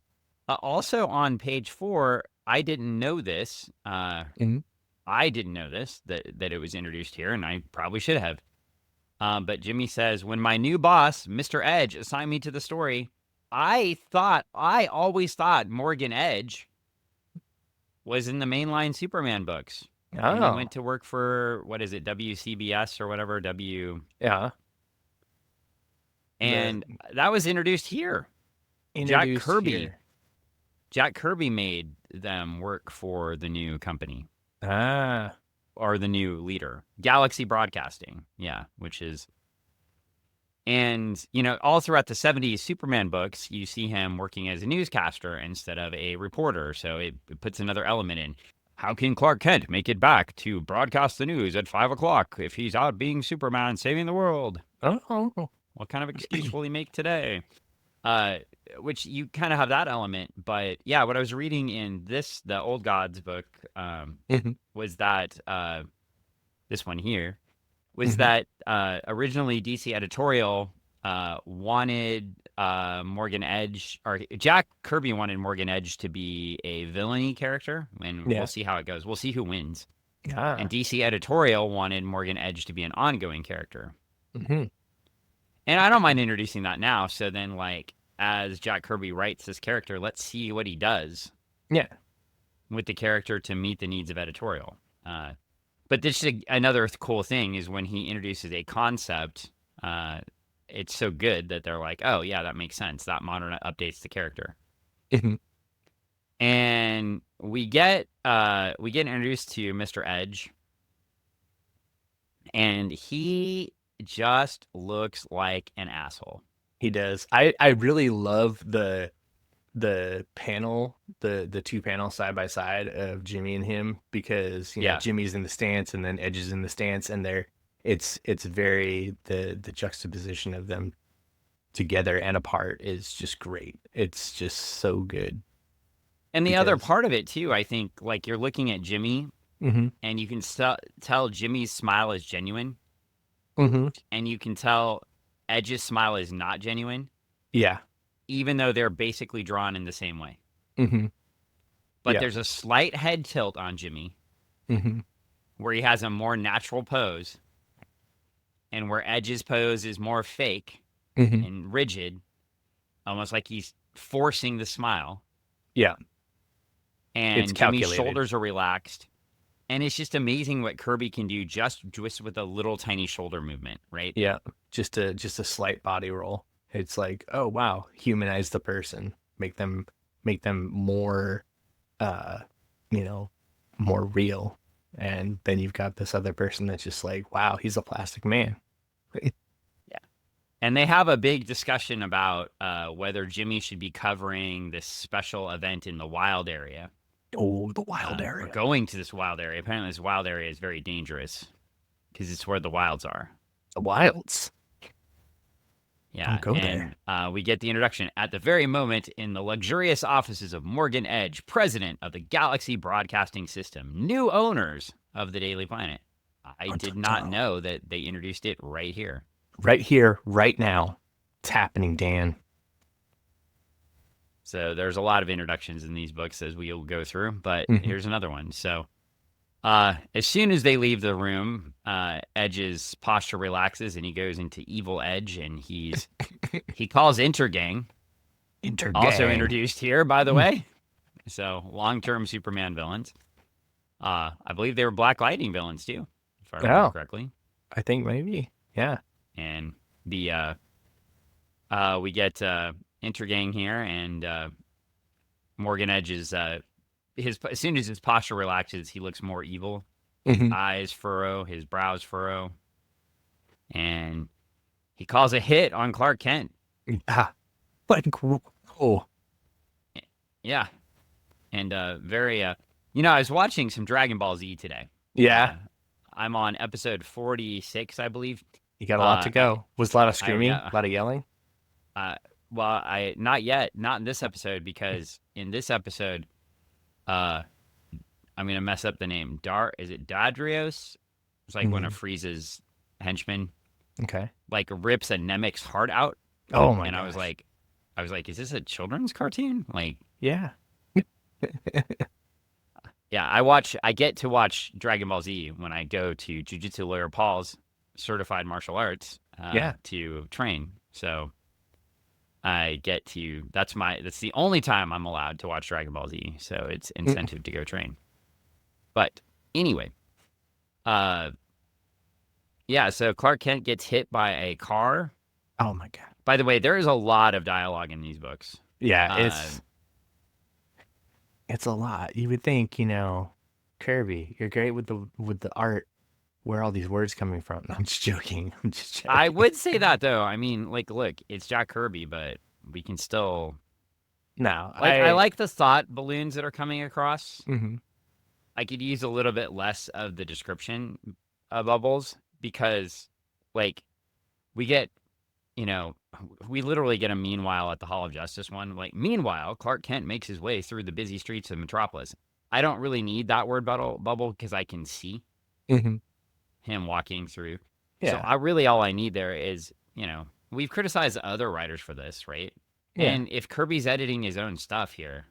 Speaker 1: Also on page 4, I didn't know this.
Speaker 2: Mhm.
Speaker 1: I didn't know this that it was introduced here, and I probably should have. But Jimmy says, when my new boss, Mr. Edge, assigned me to the story, I always thought Morgan Edge was in the mainline Superman books. And he went to work for, what is it, WCBS or whatever,
Speaker 2: Yeah.
Speaker 1: And that was introduced here.
Speaker 2: Introduced
Speaker 1: Kirby.
Speaker 2: here.
Speaker 1: Jack Kirby made them work for the new company. Or the new leader. Galaxy Broadcasting. Yeah, which is And, all throughout the 70s Superman books, you see him working as a newscaster instead of a reporter. So it puts another element in. How can Clark Kent make it back to broadcast the news at 5 o'clock if he's out being Superman saving the world?
Speaker 2: Oh.
Speaker 1: What kind of excuse will he make today? Which you kind of have that element. But yeah, what I was reading in the Old Gods book, was that this one here was that originally DC editorial wanted Morgan Edge, or Jack Kirby wanted Morgan Edge to be a villainy character, and
Speaker 2: Yeah.
Speaker 1: we'll see how it goes. We'll see who wins.
Speaker 2: Ah.
Speaker 1: And DC editorial wanted Morgan Edge to be an ongoing character.
Speaker 2: Mhm.
Speaker 1: And I don't mind introducing that now. So then, like, as Jack Kirby writes this character, let's see what he does
Speaker 2: Yeah.
Speaker 1: with the character to meet the needs of editorial. But this is another cool thing is when he introduces a concept, it's so good that they're like, oh, yeah, that makes sense. That modern updates the character.
Speaker 2: Mhm.
Speaker 1: And we get introduced to Mr. Edge, and he just looks like an asshole.
Speaker 2: He does. I really love the panel, the two panels side by side of Jimmy and him, because
Speaker 1: Yeah.
Speaker 2: Jimmy's in the stance and then Edge is in the stance, and it's very the juxtaposition of them together and apart is just great. It's just so good.
Speaker 1: And the other
Speaker 2: Because-
Speaker 1: part of it too, I think, like, you're looking at Jimmy,
Speaker 2: Mhm.
Speaker 1: and you can tell Jimmy's smile is genuine,
Speaker 2: Mhm.
Speaker 1: and you can tell Edge's smile is not genuine,
Speaker 2: Yeah.
Speaker 1: even though they're basically drawn in the same way.
Speaker 2: Mhm.
Speaker 1: But
Speaker 2: Yeah.
Speaker 1: there's a slight head tilt on Jimmy
Speaker 2: Mhm.
Speaker 1: where he has a more natural pose, and where Edge's pose is more fake
Speaker 2: Mhm.
Speaker 1: and rigid, almost like he's forcing the smile.
Speaker 2: Yeah.
Speaker 1: And
Speaker 2: It's
Speaker 1: Jimmy's
Speaker 2: calculated.
Speaker 1: shoulders are relaxed. And it's just amazing what Kirby can do just with a little tiny shoulder movement, right?
Speaker 2: Yeah. Just a slight body roll. It's like, oh wow, humanize the person, make them more more real. And then you've got this other person that's just like, wow, he's a plastic man.
Speaker 1: And they have a big discussion about whether Jimmy should be covering this special event in the wild area.
Speaker 2: Oh, the wild
Speaker 1: Or
Speaker 2: area.
Speaker 1: going to this wild area. Apparently, this wild area is very dangerous because it's where the wilds are.
Speaker 2: The wilds.
Speaker 1: Yeah.
Speaker 2: Don't go
Speaker 1: and we get the introduction at the very moment in the luxurious offices of Morgan Edge, president of the Galaxy Broadcasting System, new owners of the Daily Planet. I did not know that they introduced it right here.
Speaker 2: Right here, right now. It's happening, Dan.
Speaker 1: So there's a lot of introductions in these books as we'll go through, but
Speaker 2: Mhm.
Speaker 1: here's another one. So as soon as they leave the room, Edge's posture relaxes and he goes into Evil Edge, and he calls Intergang, also introduced here, by the way. So long-term Superman villains. I believe they were Black Lightning villains too, if I remember correctly.
Speaker 2: I think maybe. Yeah.
Speaker 1: And the we get Intergang here, and Morgan Edge is as soon as his posture relaxes, he looks more evil. His eyes furrow, his brows furrow, and he calls a hit on Clark Kent.
Speaker 2: But cool.
Speaker 1: Yeah, and very I was watching some Dragon Ball Z today.
Speaker 2: Yeah.
Speaker 1: I'm on episode 46, I believe.
Speaker 2: You got a lot to go. Was a lot of screaming, a lot of yelling?
Speaker 1: Well, not yet, not in this episode, because in this episode, I'm gonna mess up the name. Is it Dadrios? It's like one of Frieza's henchmen.
Speaker 2: Okay.
Speaker 1: Like rips a Nemec's heart out.
Speaker 2: Oh my!
Speaker 1: And
Speaker 2: gosh.
Speaker 1: I was like, is this a children's cartoon? Like,
Speaker 2: yeah.
Speaker 1: Yeah, I get to watch Dragon Ball Z when I go to Jiu-Jitsu Lawyer Paul's certified martial arts to train. So I get to that's the only time I'm allowed to watch Dragon Ball Z. So it's incentive to go train. But anyway, so Clark Kent gets hit by a car.
Speaker 2: Oh my god.
Speaker 1: By the way, there is a lot of dialogue in these books.
Speaker 2: Yeah, it's a lot. You would think, Kirby, you're great with the art. where are all these words coming from? No, I'm just joking. I'm just joking.
Speaker 1: I would say that though. I mean, like, look, it's Jack Kirby, but we can still
Speaker 2: No,
Speaker 1: like. I like the thought balloons that are coming across.
Speaker 2: Mhm.
Speaker 1: I could use a little bit less of the description bubbles because, like, we get, you know, we literally get a meanwhile at the Hall of Justice one. Like, meanwhile, Clark Kent makes his way through the busy streets of Metropolis. I don't really need that word bubble because I can see
Speaker 2: Mhm.
Speaker 1: him walking through. So
Speaker 2: Yeah.
Speaker 1: all I need there is, we've criticized other writers for this, right?
Speaker 2: Yeah.
Speaker 1: And if Kirby's editing his own stuff here,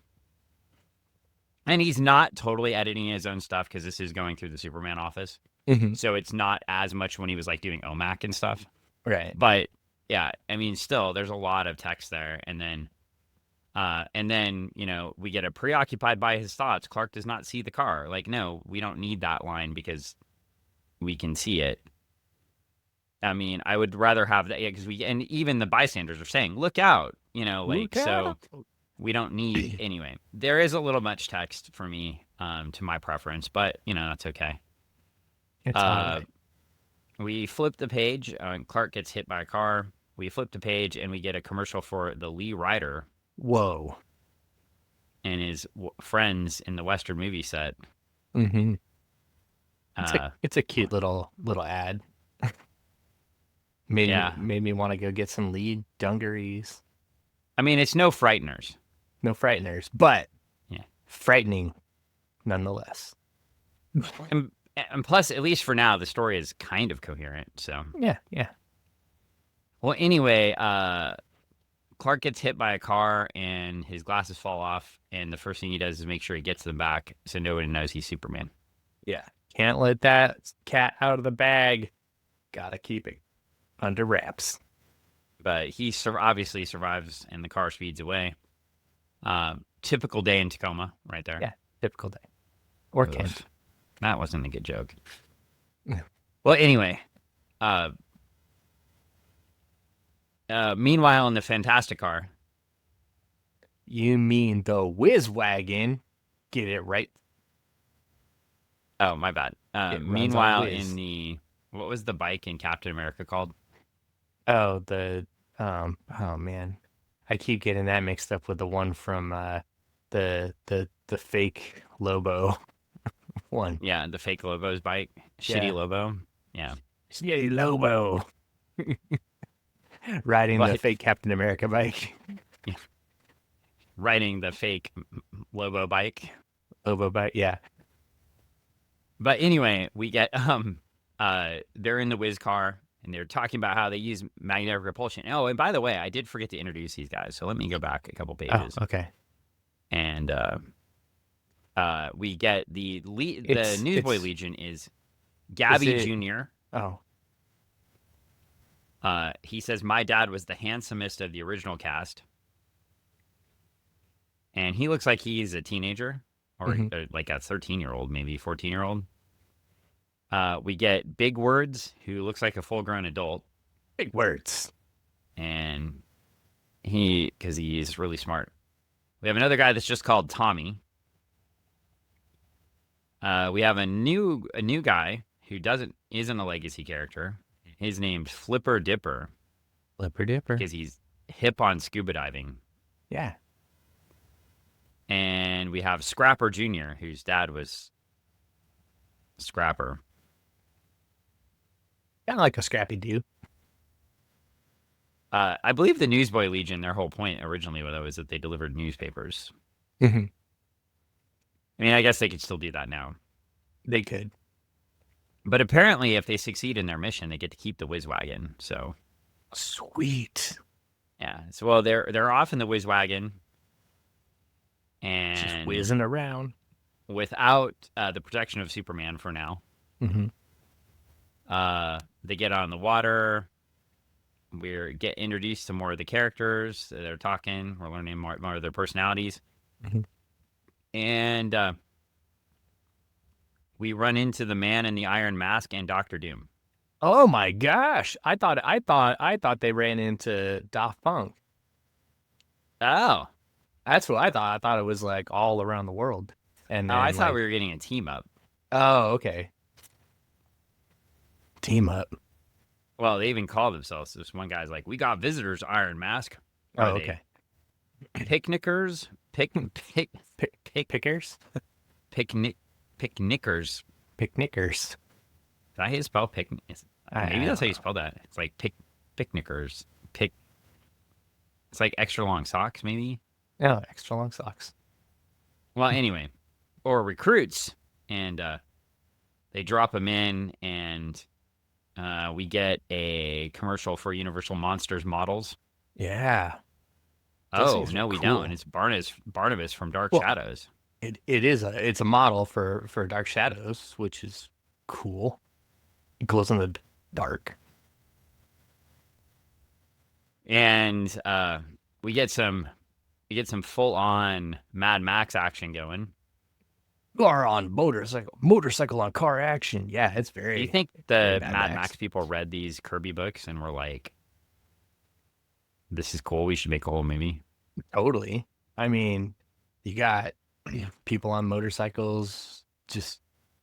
Speaker 1: and he's not totally editing his own stuff because this is going through the Superman office.
Speaker 2: Mhm.
Speaker 1: So it's not as much when he was like doing OMAC and stuff.
Speaker 2: Right.
Speaker 1: But yeah, I mean, still, there's a lot of text there. And then, we get a preoccupied by his thoughts. Clark does not see the car. Like, no, we don't need that line because we can see it. I mean, I would rather have that because and even the bystanders are saying, look out,
Speaker 2: Look
Speaker 1: so
Speaker 2: out.
Speaker 1: we don't need, anyway, there is a little much text for me, to my preference, but that's okay.
Speaker 2: It's all right.
Speaker 1: We flip the page, Clark gets hit by a car. We flip the page and we get a commercial for the Lee Rider
Speaker 2: Whoa.
Speaker 1: and his friends in the Western movie set.
Speaker 2: Mm-hmm. It's a cute little ad. Made me want to go get some Lee dungarees.
Speaker 1: I mean, it's no frighteners.
Speaker 2: No frighteners, but
Speaker 1: yeah,
Speaker 2: frightening nonetheless.
Speaker 1: and plus, at least for now, the story is kind of coherent. So
Speaker 2: yeah.
Speaker 1: Well, anyway, Clark gets hit by a car and his glasses fall off, and the first thing he does is make sure he gets them back so nobody knows he's Superman.
Speaker 2: Yeah, can't let that cat out of the bag. Gotta keep it under wraps.
Speaker 1: But he obviously survives, and the car speeds away. Typical day in Tacoma, right there.
Speaker 2: Yeah, typical day. Or Kent.
Speaker 1: That wasn't a good joke. Well, anyway, meanwhile, in the Fantastic Car.
Speaker 2: You mean the Whiz Wagon? Get it right.
Speaker 1: Oh, my bad. Meanwhile, in the what was the bike in Captain America called?
Speaker 2: Oh, oh man, I keep getting that mixed up with the one from the fake Lobo one.
Speaker 1: Yeah, the fake Lobo's bike. Shitty Lobo. Yeah.
Speaker 2: Shitty Lobo. Riding the fake Captain America bike.
Speaker 1: Yeah. Riding the fake Lobo bike.
Speaker 2: Lobo bike, yeah.
Speaker 1: But anyway, we get they're in the Whiz car and they're talking about how they use magnetic repulsion. Oh, and by the way, I did forget to introduce these guys, so let me go back a couple pages.
Speaker 2: Oh, okay.
Speaker 1: And we get the Newsboy Legion is Gabby Jr.
Speaker 2: Oh.
Speaker 1: He says, my dad was the handsomest of the original cast. And he looks like he's a teenager or like a 13-year-old, maybe 14-year-old. We get Big Words, who looks like a full-grown adult.
Speaker 2: Big Words.
Speaker 1: And because he's really smart. We have another guy that's just called Tommy. We have a new guy who isn't a legacy character. His name's Flipper Dipper.
Speaker 2: Flipper Dipper.
Speaker 1: Because he's hip on scuba diving.
Speaker 2: Yeah.
Speaker 1: And we have Scrapper Jr., whose dad was Scrapper.
Speaker 2: Kind of like a Scrappy Doo.
Speaker 1: I believe the Newsboy Legion, their whole point originally was that they delivered newspapers.
Speaker 2: Mm-hmm.
Speaker 1: I mean, I guess they could still do that now.
Speaker 2: They could.
Speaker 1: But apparently, if they succeed in their mission, they get to keep the Whiz Wagon. So
Speaker 2: sweet.
Speaker 1: Yeah. So well, they're off in the Whiz Wagon, and
Speaker 2: just whizzing around
Speaker 1: without the protection of Superman for now.
Speaker 2: Mm-hmm.
Speaker 1: They get on the water. We get introduced to more of the characters. They're talking. We're learning more of their personalities, and we run into the Man in the Iron Mask and Dr. Doom.
Speaker 2: Oh my gosh! I thought they ran into Daft Punk.
Speaker 1: Oh,
Speaker 2: that's what I thought. I thought it was like all around the world. And then,
Speaker 1: I thought we were getting a team up.
Speaker 2: Oh, okay. Team up.
Speaker 1: Well, they even call themselves. This one guy's like, "We got visitors, Iron Mask."
Speaker 2: Oh,
Speaker 1: Are they
Speaker 2: okay.
Speaker 1: picnickers?
Speaker 2: Pickers?
Speaker 1: Picnic picnickers.
Speaker 2: Picnickers.
Speaker 1: Did I spell picnic? Maybe
Speaker 2: I
Speaker 1: that's how
Speaker 2: don't
Speaker 1: you spell that. It's like picnickers. Pick. It's like extra long socks, maybe.
Speaker 2: know. Oh, extra long socks.
Speaker 1: Well, anyway, or recruits, and they drop them in, and we get a commercial for Universal Monsters models.
Speaker 2: Yeah. Those
Speaker 1: Oh
Speaker 2: things are
Speaker 1: no, we
Speaker 2: cool.
Speaker 1: don't. It's Barnabas from Dark
Speaker 2: Well,
Speaker 1: Shadows.
Speaker 2: it's a model for Dark Shadows, which is cool. It glows in the dark.
Speaker 1: And we get some full on Mad Max action going.
Speaker 2: Or on motorcycle on car action. Yeah, it's
Speaker 1: Do you
Speaker 2: very
Speaker 1: think
Speaker 2: very
Speaker 1: the
Speaker 2: Mad
Speaker 1: Mad
Speaker 2: Max.
Speaker 1: Max people read these Kirby books and were like, "This is cool. We should make a whole movie"?
Speaker 2: Totally. I mean, you got people on motorcycles just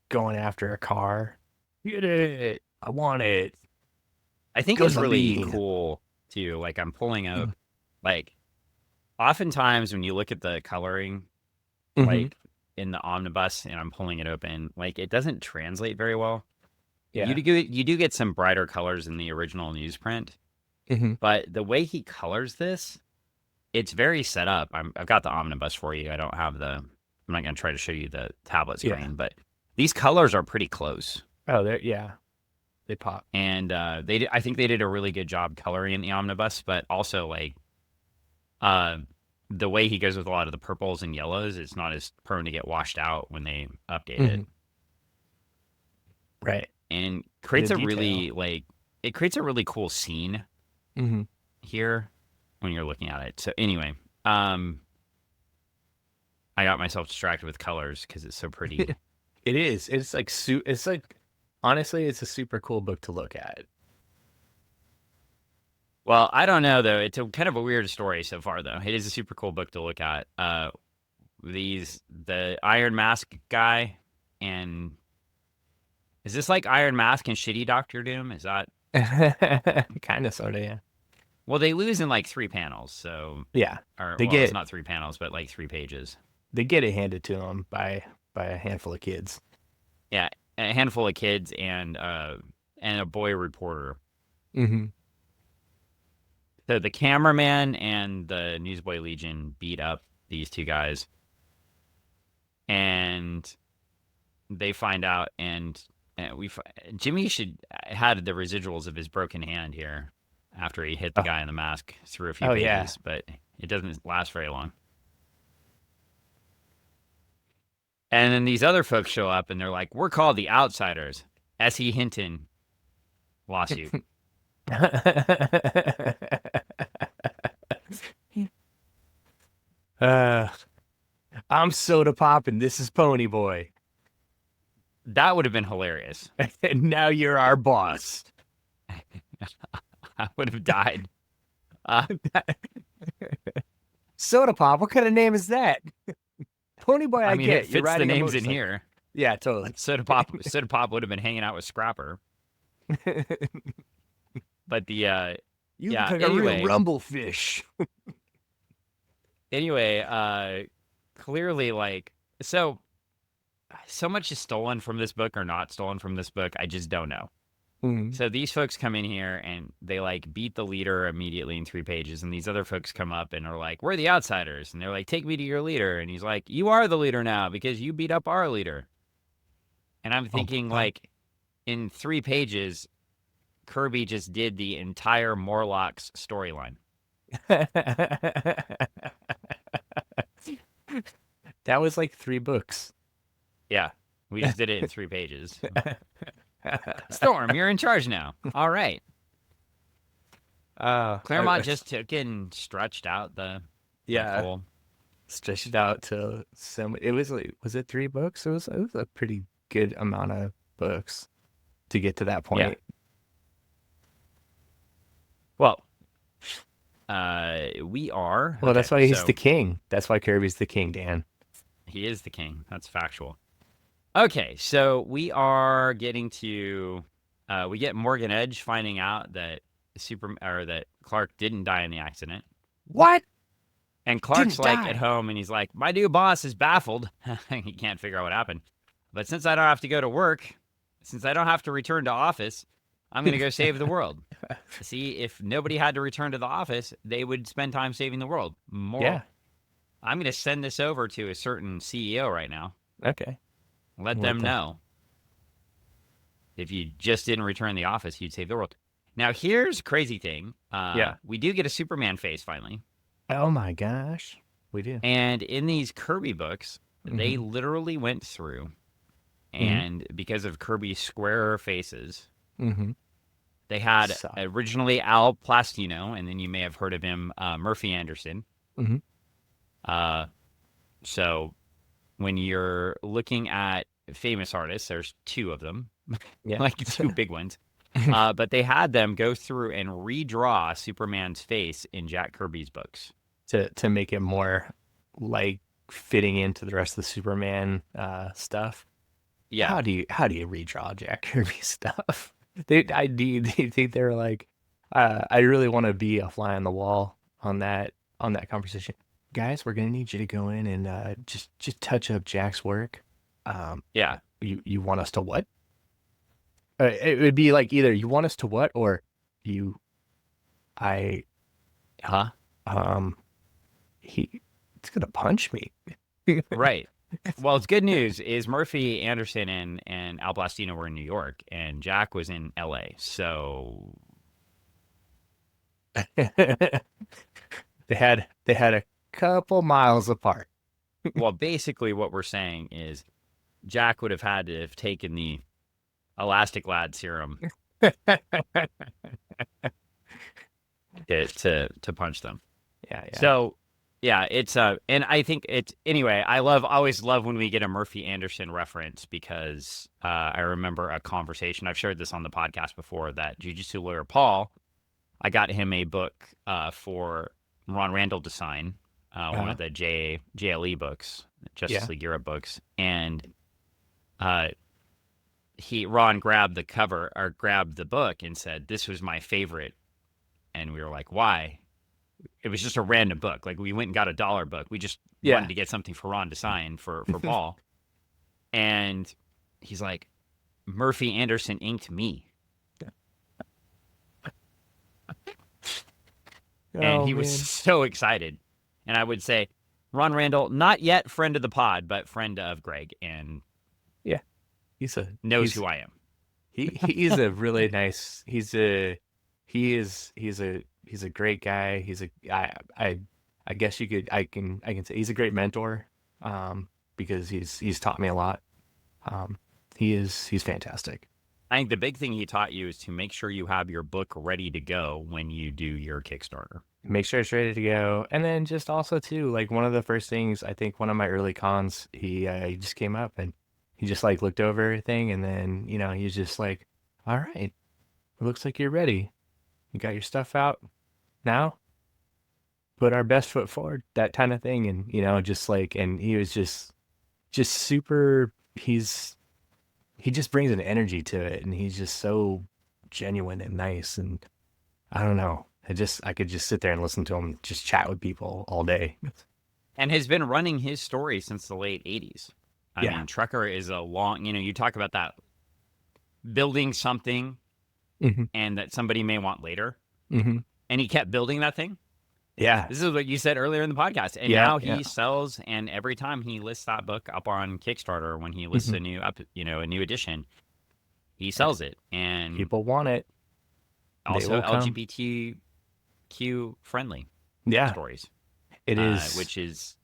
Speaker 2: going after a car. Get it. I want it.
Speaker 1: I think
Speaker 2: Go
Speaker 1: it's
Speaker 2: to the
Speaker 1: really
Speaker 2: lean.
Speaker 1: cool too. Like I'm pulling up, like oftentimes when you look at the coloring,
Speaker 2: Mm-hmm.
Speaker 1: like in the omnibus, and I'm pulling it open, like it doesn't translate very well.
Speaker 2: Yeah.
Speaker 1: You do get some brighter colors in the original newsprint,
Speaker 2: Mm-hmm.
Speaker 1: but the way he colors this, it's very set up. I've got the omnibus for you. I don't have the. I'm not going to try to show you the tablet
Speaker 2: Yeah.
Speaker 1: screen, but these colors are pretty close,
Speaker 2: Oh, yeah. They pop.
Speaker 1: and I think they did a really good job coloring in the omnibus, but also like uh, the way he goes with a lot of the purples and yellows, it's not as prone to get washed out when they update it,
Speaker 2: Mm-hmm. Right.
Speaker 1: and
Speaker 2: The
Speaker 1: creates a
Speaker 2: detail.
Speaker 1: really it creates a really cool scene
Speaker 2: Mm-hmm.
Speaker 1: here when you're looking at it. So anyway, um, I got myself distracted with colors because it's so pretty.
Speaker 2: It is. It's like it's like honestly, it's a super cool book to look at.
Speaker 1: Well, I don't know though. It's a kind of a weird story so far though. It is a super cool book to look at. The Iron Mask guy, and is this like Iron Mask and Shitty Doctor Doom? Is that
Speaker 2: Kind of, sort of, yeah.
Speaker 1: well? They lose in like 3 panels, so
Speaker 2: Yeah.
Speaker 1: or
Speaker 2: They
Speaker 1: well, it's
Speaker 2: get
Speaker 1: not 3 panels, but like 3 pages.
Speaker 2: they get it handed to them by a handful of kids.
Speaker 1: Yeah, a handful of kids and a boy reporter.
Speaker 2: Mm-hmm.
Speaker 1: So the cameraman and the Newsboy Legion beat up these two guys, and they find out, and Jimmy should had the residuals of his broken hand here after he hit the
Speaker 2: Oh,
Speaker 1: guy in the mask through a few
Speaker 2: oh yeah.
Speaker 1: pages, but it doesn't last very long. And then these other folks show up, and they're like, "We're called the Outsiders." S.E. Hinton lawsuit.
Speaker 2: uh, I'm Soda Pop and this is Pony Boy.
Speaker 1: That would have been hilarious.
Speaker 2: And now you're our boss.
Speaker 1: I would have died. Uh,
Speaker 2: Soda Pop, what kind of name is that? Pony Boy,
Speaker 1: I
Speaker 2: I
Speaker 1: mean, it
Speaker 2: get. You're
Speaker 1: fits the
Speaker 2: riding a
Speaker 1: names in
Speaker 2: motorcycle.
Speaker 1: here.
Speaker 2: Yeah, totally.
Speaker 1: Soda Pop would have been hanging out with Scrapper. But the
Speaker 2: You
Speaker 1: yeah.
Speaker 2: look like a real
Speaker 1: Anyway,
Speaker 2: rumblefish.
Speaker 1: clearly, like so much is stolen from this book or not stolen from this book. I just don't know.
Speaker 2: Mhm.
Speaker 1: So these folks come in here and they like beat the leader immediately in 3 pages, and these other folks come up and are like, "We're the outsiders," and they're like, "Take me to your leader," and he's like, "You are the leader now because you beat up our leader." And I'm
Speaker 2: Oh,
Speaker 1: thinking, like, in 3 pages, Kirby just did the entire Morlocks storyline.
Speaker 2: That was like 3 books.
Speaker 1: Yeah, we just did it in 3 pages. Storm, you're in charge now. All right. Claremont just took and stretched out the
Speaker 2: yeah,
Speaker 1: whole.
Speaker 2: stretched it out to some. It was like, was it 3 books? It was a pretty good amount of books to get to that
Speaker 1: Yeah.
Speaker 2: point.
Speaker 1: Well, we are.
Speaker 2: Well,
Speaker 1: Okay,
Speaker 2: that's why he's
Speaker 1: so
Speaker 2: the king. That's why Kirby's the king, Dan.
Speaker 1: he is the king. That's factual. Okay, so we are getting to We get Morgan Edge finding out that that Clark didn't die in the accident.
Speaker 2: What?
Speaker 1: And Clark's
Speaker 2: Didn't
Speaker 1: like at
Speaker 2: die.
Speaker 1: home and he's like, my new boss is baffled. He can't figure out what happened. But since I don't have to go to work, since I don't have to return to office, I'm going to go save the world. See, if nobody had to return to the office, they would spend time saving the world.
Speaker 2: Yeah.
Speaker 1: I'm going to send this over to a certain CEO right now.
Speaker 2: Okay.
Speaker 1: Let them know. If you just didn't return the office, you'd save the world. Now, here's a crazy thing. We do get a Superman face finally.
Speaker 2: Oh my gosh. We do.
Speaker 1: And in these Kirby books, they literally went through, and because of Kirby's square faces, they had originally Al Plastino, and then you may have heard of him, Murphy Anderson. So when you're looking at famous artists, there's two of them, like two big ones. But they had them go through and redraw Superman's face in Jack Kirby's books
Speaker 2: to make it more like fitting into the rest of the Superman stuff.
Speaker 1: Yeah.
Speaker 2: How do you redraw Jack Kirby stuff? Do you think they're like, I really want to be a fly on the wall on that conversation, guys. We're gonna need you to go in and just touch up Jack's work.
Speaker 1: Yeah.
Speaker 2: You want us to what? It would be like either you want us to what or he's gonna punch me.
Speaker 1: Right. Well, it's good news is Murphy Anderson and Al Plastino were in New York and Jack was in LA. So
Speaker 2: they had a couple miles apart.
Speaker 1: Well, basically what we're saying is Jack would have had to have taken the Elastic Lad serum to punch them.
Speaker 2: Yeah.
Speaker 1: So yeah, it's and I think it's anyway. I always love when we get a Murphy Anderson reference because I remember a conversation. I've shared this on the podcast before that Jiu-Jitsu lawyer Paul, I got him a book for Ron Randall to sign, one of the JLE books, Justice League Europe books, and Ron grabbed the cover or grabbed the book and said, "This was my favorite," and we were like, "Why?" It was just a random book. Like we went and got a $1 book. We just wanted to get something for Ron to sign for Paul. And he's like, Murphy Anderson inked me. And he was so excited. And I would say, Ron Randall, not yet friend of the pod, but friend of Greg. And knows who I am.
Speaker 2: He's a really nice, he's a great guy. I guess I can say he's a great mentor, because he's taught me a lot. He's fantastic.
Speaker 1: I think the big thing he taught you is to make sure you have your book ready to go when you do your Kickstarter.
Speaker 2: Make sure it's ready to go. And then just also too, like one of the first things, I think one of my early cons, he just came up and he just like looked over everything. And then, he was just like, all right, it looks like you're ready. You got your stuff out now, put our best foot forward, that kind of thing. And, just like, and he was just super, he just brings an energy to it. And he's just so genuine and nice. And I don't know. I could just sit there and listen to him, just chat with people all day.
Speaker 1: And has been running his story since the late 80s. I mean, Trucker is a long, you talk about that building something and that somebody may want later. And he kept building that thing.
Speaker 2: Yeah.
Speaker 1: This is what you said earlier in the podcast. And now he sells, and every time he lists that book up on Kickstarter, when he lists a new edition, he sells it. And
Speaker 2: people want it.
Speaker 1: Also LGBTQ friendly stories.
Speaker 2: It is.
Speaker 1: Which is,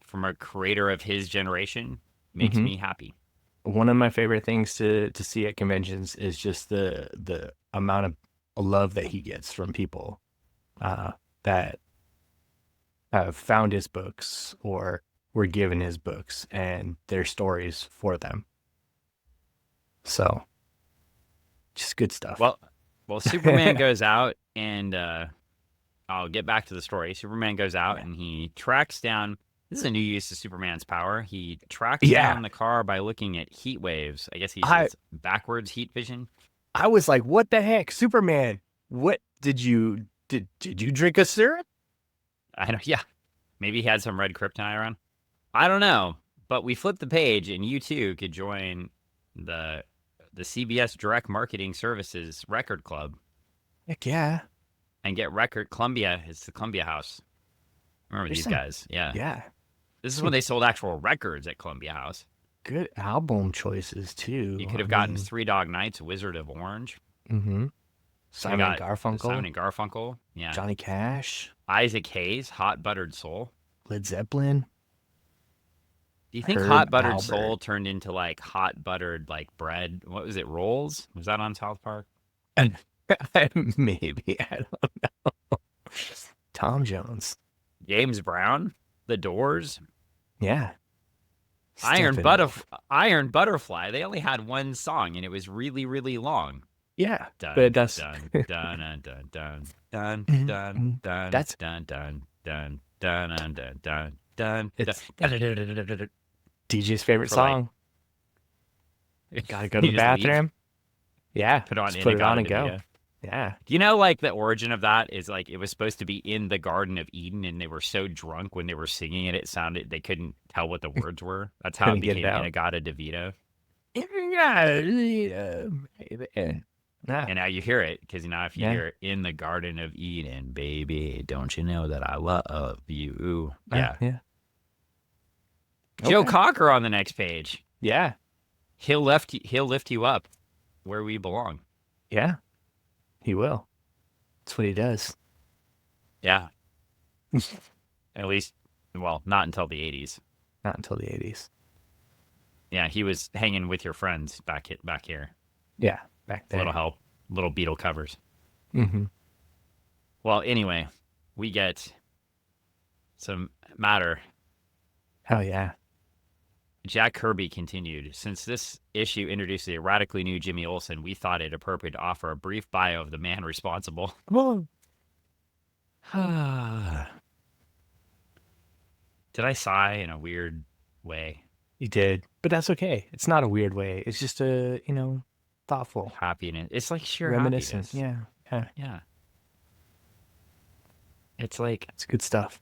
Speaker 1: from a creator of his generation, makes me happy.
Speaker 2: One of my favorite things to see at conventions is just the amount of love that he gets from people that have found his books or were given his books and their stories for them. So, just good stuff.
Speaker 1: Well, Superman goes out and I'll get back to the story. Superman goes out and he tracks down. This is a new use of Superman's power. He tracks down the car by looking at heat waves. I guess he says backwards heat vision.
Speaker 2: I was like, what the heck, Superman? What did you drink a syrup?
Speaker 1: I don't. Yeah, maybe he had some red kryptonite around. I don't know, but we flipped the page, and you too could join the CBS Direct Marketing Services Record Club
Speaker 2: Heck yeah.
Speaker 1: and get record Columbia. It's the Columbia House. Remember
Speaker 2: There's
Speaker 1: these
Speaker 2: some-
Speaker 1: guys? Yeah.
Speaker 2: Yeah.
Speaker 1: This is when they sold actual records at Columbia House.
Speaker 2: Good album choices too.
Speaker 1: You could have gotten Three Dog Nights, Wizard of Orange.
Speaker 2: Mm-hmm. Simon and Garfunkel.
Speaker 1: Simon and Garfunkel. Yeah.
Speaker 2: Johnny Cash.
Speaker 1: Isaac Hayes, Hot Buttered Soul.
Speaker 2: Led Zeppelin.
Speaker 1: Do you think
Speaker 2: Herb
Speaker 1: Hot Buttered
Speaker 2: Albert.
Speaker 1: Soul turned into like hot buttered like bread? What was it? Rolls? Was that on South Park?
Speaker 2: Maybe. I don't know. Tom Jones.
Speaker 1: James Brown, The Doors,
Speaker 2: Yeah.
Speaker 1: Iron
Speaker 2: Steppenwolf.
Speaker 1: Butterfly. They only had one song and it was really, really long.
Speaker 2: Yeah.
Speaker 1: Dun,
Speaker 2: But that's
Speaker 1: dun, dun, dun, dun, dun, dun, dun, dun,
Speaker 2: That's-
Speaker 1: dun, dun, dun, dun, dun, dun, dun, dun.
Speaker 2: It's
Speaker 1: dun.
Speaker 2: DJ's favorite
Speaker 1: For, like,
Speaker 2: song. Gotta go to
Speaker 1: You
Speaker 2: the
Speaker 1: just leave,
Speaker 2: bathroom. Yeah.
Speaker 1: Put on
Speaker 2: just put it on and go.
Speaker 1: Inagata.
Speaker 2: Yeah.
Speaker 1: Do you know, like, the origin of that is, like, it was supposed to be in the Garden of Eden, and they were so drunk when they were singing it, it sounded, they couldn't tell what the words were. That's how it
Speaker 2: Couldn't get it
Speaker 1: became
Speaker 2: out.
Speaker 1: Inagata DeVito.
Speaker 2: Nah.
Speaker 1: And now you hear it, because now if you
Speaker 2: Yeah.
Speaker 1: hear it, in the Garden of Eden, baby, don't you know that I love you? Yeah.
Speaker 2: Yeah.
Speaker 1: Joe
Speaker 2: Okay.
Speaker 1: Cocker on the next page.
Speaker 2: Yeah.
Speaker 1: He'll lift you up where we belong.
Speaker 2: Yeah. He will. That's what he does.
Speaker 1: Yeah. At least, well, not until the 80s.
Speaker 2: Not until the 80s.
Speaker 1: Yeah, he was hanging with your friends back here.
Speaker 2: Yeah. Back
Speaker 1: A
Speaker 2: there.
Speaker 1: little help, little Beatle covers.
Speaker 2: Mm-hmm.
Speaker 1: Well, anyway, we get some matter.
Speaker 2: Oh, yeah.
Speaker 1: Jack Kirby continued. Since this issue introduced a radically new Jimmy Olsen, we thought it appropriate to offer a brief bio of the man responsible.
Speaker 2: Whoa.
Speaker 1: Did I sigh in a weird way?
Speaker 2: You did. But that's okay. It's not a weird way. It's just a, thoughtful.
Speaker 1: Happiness. It's like sheer
Speaker 2: Reminiscent.
Speaker 1: happiness.
Speaker 2: Yeah.
Speaker 1: Yeah. It's like,
Speaker 2: It's good stuff.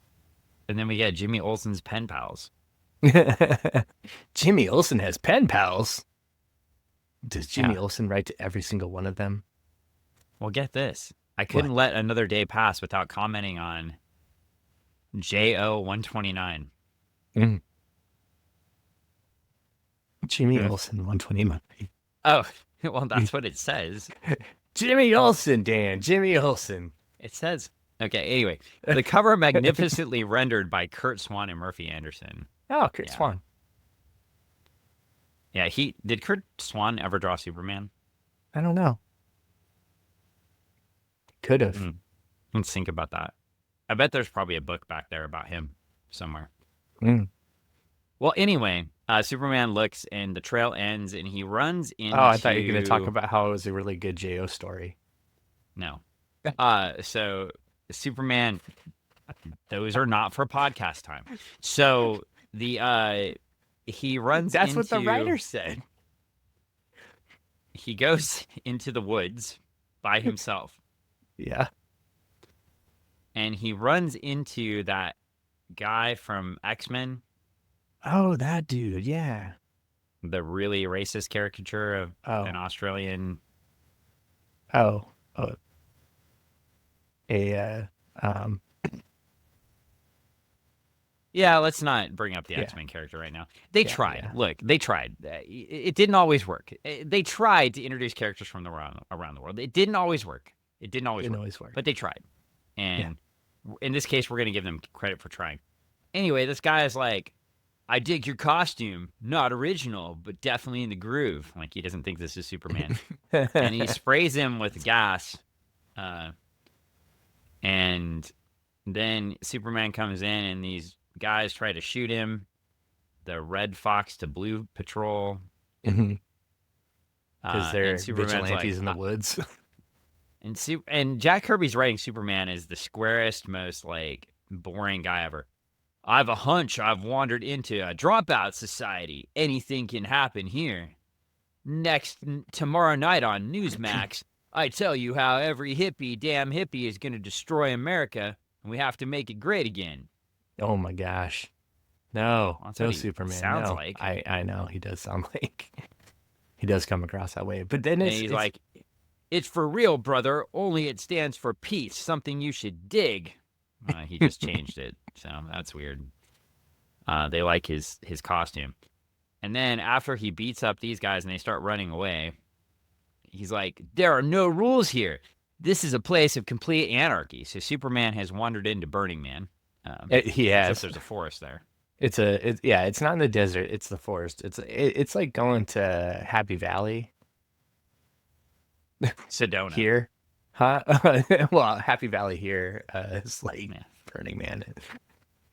Speaker 1: and then we get Jimmy Olsen's pen pals.
Speaker 2: Jimmy Olsen has pen pals. Does Jimmy
Speaker 1: Yeah.
Speaker 2: Olsen write to every single one of them?
Speaker 1: Well, get this. I couldn't let another day pass without commenting on JO 129.
Speaker 2: Jimmy Olsen 129.
Speaker 1: Oh, well, that's what it says.
Speaker 2: Jimmy Olsen, Dan. Jimmy Olsen.
Speaker 1: It says, okay, anyway, the cover magnificently rendered by Kurt Swan and Murphy Anderson.
Speaker 2: Oh, Kurt
Speaker 1: Yeah.
Speaker 2: Swan.
Speaker 1: Yeah, did Kurt Swan ever draw Superman?
Speaker 2: I don't know. Could have.
Speaker 1: Let's think about that. I bet there's probably a book back there about him somewhere.
Speaker 2: Mm.
Speaker 1: Well, anyway, Superman looks and the trail ends and he runs into...
Speaker 2: Oh, I thought you were going to talk about how it was a really good J.O. story.
Speaker 1: No. So Superman, those are not for podcast time. So he runs
Speaker 2: That's
Speaker 1: into...
Speaker 2: what the writer said.
Speaker 1: He goes into the woods by himself.
Speaker 2: Yeah.
Speaker 1: And he runs into that guy from X-Men,
Speaker 2: Oh, that dude. Yeah.
Speaker 1: the really racist caricature of an Australian.
Speaker 2: Oh.
Speaker 1: Yeah, let's not bring up the
Speaker 2: Yeah.
Speaker 1: X-Men character right now. They tried.
Speaker 2: yeah.
Speaker 1: Look, they tried. It didn't always work. They tried to introduce characters from around the world. It didn't always work.
Speaker 2: Didn't always work.
Speaker 1: But they tried. And in this case, we're going to give them credit for trying. Anyway, this guy is like, I dig your costume. Not original, but definitely in the groove. Like, he doesn't think this is Superman. And he sprays him with gas. And then Superman comes in, and these guys try to shoot him. The Red Fox to Blue Patrol.
Speaker 2: Because
Speaker 1: And
Speaker 2: they're
Speaker 1: Superman's
Speaker 2: vigilantes
Speaker 1: like,
Speaker 2: in the woods.
Speaker 1: And Jack Kirby's writing Superman as the squarest, most like boring guy ever. I have a hunch I've wandered into a dropout society. Anything can happen here. tomorrow night on Newsmax, I tell you how every damn hippie is going to destroy America, and we have to make it great again.
Speaker 2: Oh my gosh. No,
Speaker 1: That's
Speaker 2: no
Speaker 1: what he
Speaker 2: Superman.
Speaker 1: sounds
Speaker 2: No,
Speaker 1: like.
Speaker 2: I know he does sound like he does come across that way. But then
Speaker 1: And
Speaker 2: it's
Speaker 1: he's like, it's for real, brother, only it stands for peace, something you should dig. He just changed it, so that's weird. They like his costume. And then after he beats up these guys and they start running away, he's like, there are no rules here. This is a place of complete anarchy. So Superman has wandered into Burning Man.
Speaker 2: he
Speaker 1: Except
Speaker 2: has.
Speaker 1: there's a forest there.
Speaker 2: It's not in the desert. It's the forest. It's like going to Happy Valley
Speaker 1: Sedona.
Speaker 2: here, huh? Well, Happy Valley here is like
Speaker 1: Yeah.
Speaker 2: Burning Man.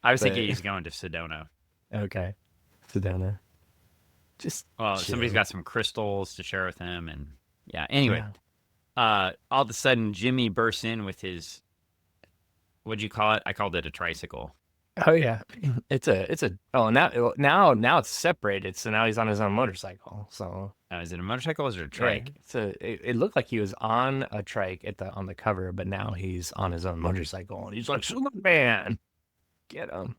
Speaker 1: I was thinking he's going to Sedona.
Speaker 2: Okay, Sedona. Just
Speaker 1: Well, somebody's
Speaker 2: chilling.
Speaker 1: got some crystals to share with him, and yeah. Anyway,
Speaker 2: Yeah.
Speaker 1: all of a sudden, Jimmy bursts in with his, what'd you call it? I called it a tricycle.
Speaker 2: Oh yeah, it's a. Oh, now it's separated. So now he's on his own motorcycle. So
Speaker 1: Is it a motorcycle or is it a
Speaker 2: yeah,
Speaker 1: trike?
Speaker 2: it looked like he was on a trike on the cover, but now he's on his own motorcycle and he's like Superman. Get him.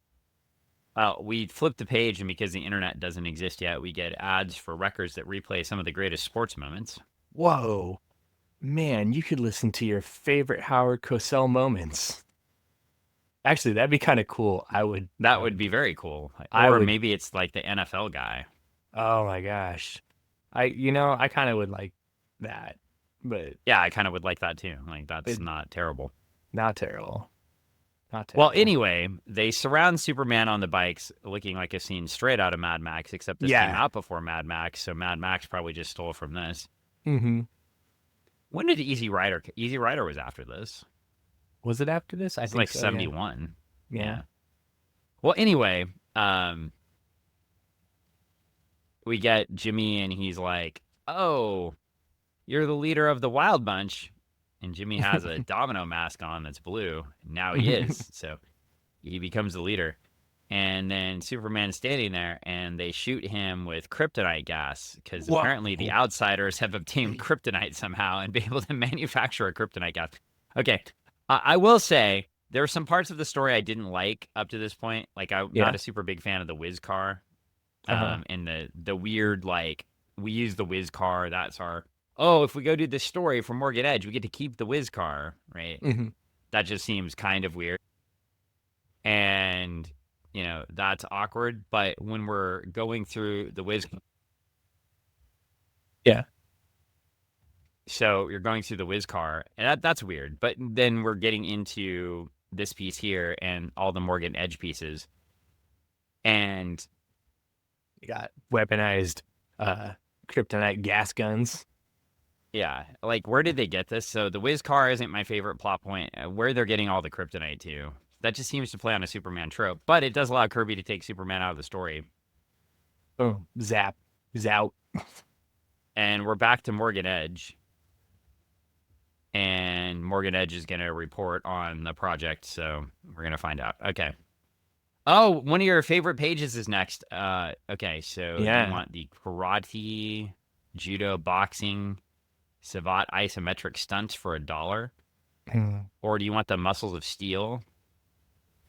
Speaker 1: Well, we flip the page, and because the internet doesn't exist yet, we get ads for records that replay some of the greatest sports moments.
Speaker 2: Whoa, man, you could listen to your favorite Howard Cosell moments. Actually, that'd be kind of cool.
Speaker 1: That would be very cool.
Speaker 2: I
Speaker 1: Or
Speaker 2: would.
Speaker 1: maybe it's like the NFL guy.
Speaker 2: Oh my gosh, I kind of would like that, but
Speaker 1: Yeah, I kind of would like that too. Like, that's
Speaker 2: it,
Speaker 1: not terrible.
Speaker 2: not terrible. Not
Speaker 1: Well,
Speaker 2: terrible.
Speaker 1: anyway, they surround Superman on the bikes, looking like a scene straight out of Mad Max, except this came
Speaker 2: Yeah.
Speaker 1: out before Mad Max, so Mad Max probably just stole from this.
Speaker 2: Mm-hmm.
Speaker 1: When did Easy Rider? Easy Rider was after this.
Speaker 2: Was it after this? I
Speaker 1: It's
Speaker 2: think
Speaker 1: like
Speaker 2: so.
Speaker 1: 71.
Speaker 2: Yeah.
Speaker 1: Yeah. Well, anyway, we get Jimmy, and he's like, "Oh, you're the leader of the Wild Bunch," and Jimmy has a domino mask on that's blue. Now he is, so he becomes the leader. And then Superman's standing there, and they shoot him with kryptonite gas because
Speaker 2: Whoa.
Speaker 1: apparently the outsiders have obtained kryptonite somehow and been able to manufacture a kryptonite gas. Okay, I will say there are some parts of the story I didn't like up to this point. Like, I'm
Speaker 2: Yeah.
Speaker 1: not a super big fan of the Whiz car,
Speaker 2: Uh-huh.
Speaker 1: and the weird, like, we use the Whiz car. That's our, oh, if we go do this story for Morgan Edge, we get to keep the Whiz car, right?
Speaker 2: Mm-hmm.
Speaker 1: That just seems kind of weird. And that's awkward. But when we're going through the Whiz,
Speaker 2: Yeah.
Speaker 1: so you're going through the Whiz car, and that's weird. But then we're getting into this piece here and all the Morgan Edge pieces, and
Speaker 2: You got weaponized kryptonite gas guns.
Speaker 1: yeah, like, where did they get this? So the Whiz car isn't my favorite plot point. Where they're getting all the kryptonite to, that just seems to play on a Superman trope. But it does allow Kirby to take Superman out of the story.
Speaker 2: Boom. Zap. Zout.
Speaker 1: And we're back to Morgan Edge. And Morgan Edge is going to report on the project, so we're going to find out. Okay. Oh, one of your favorite pages is next. Okay, so
Speaker 2: Yeah.
Speaker 1: you want the karate, judo, boxing, savate isometric stunts for $1? Or do you want the muscles of steel?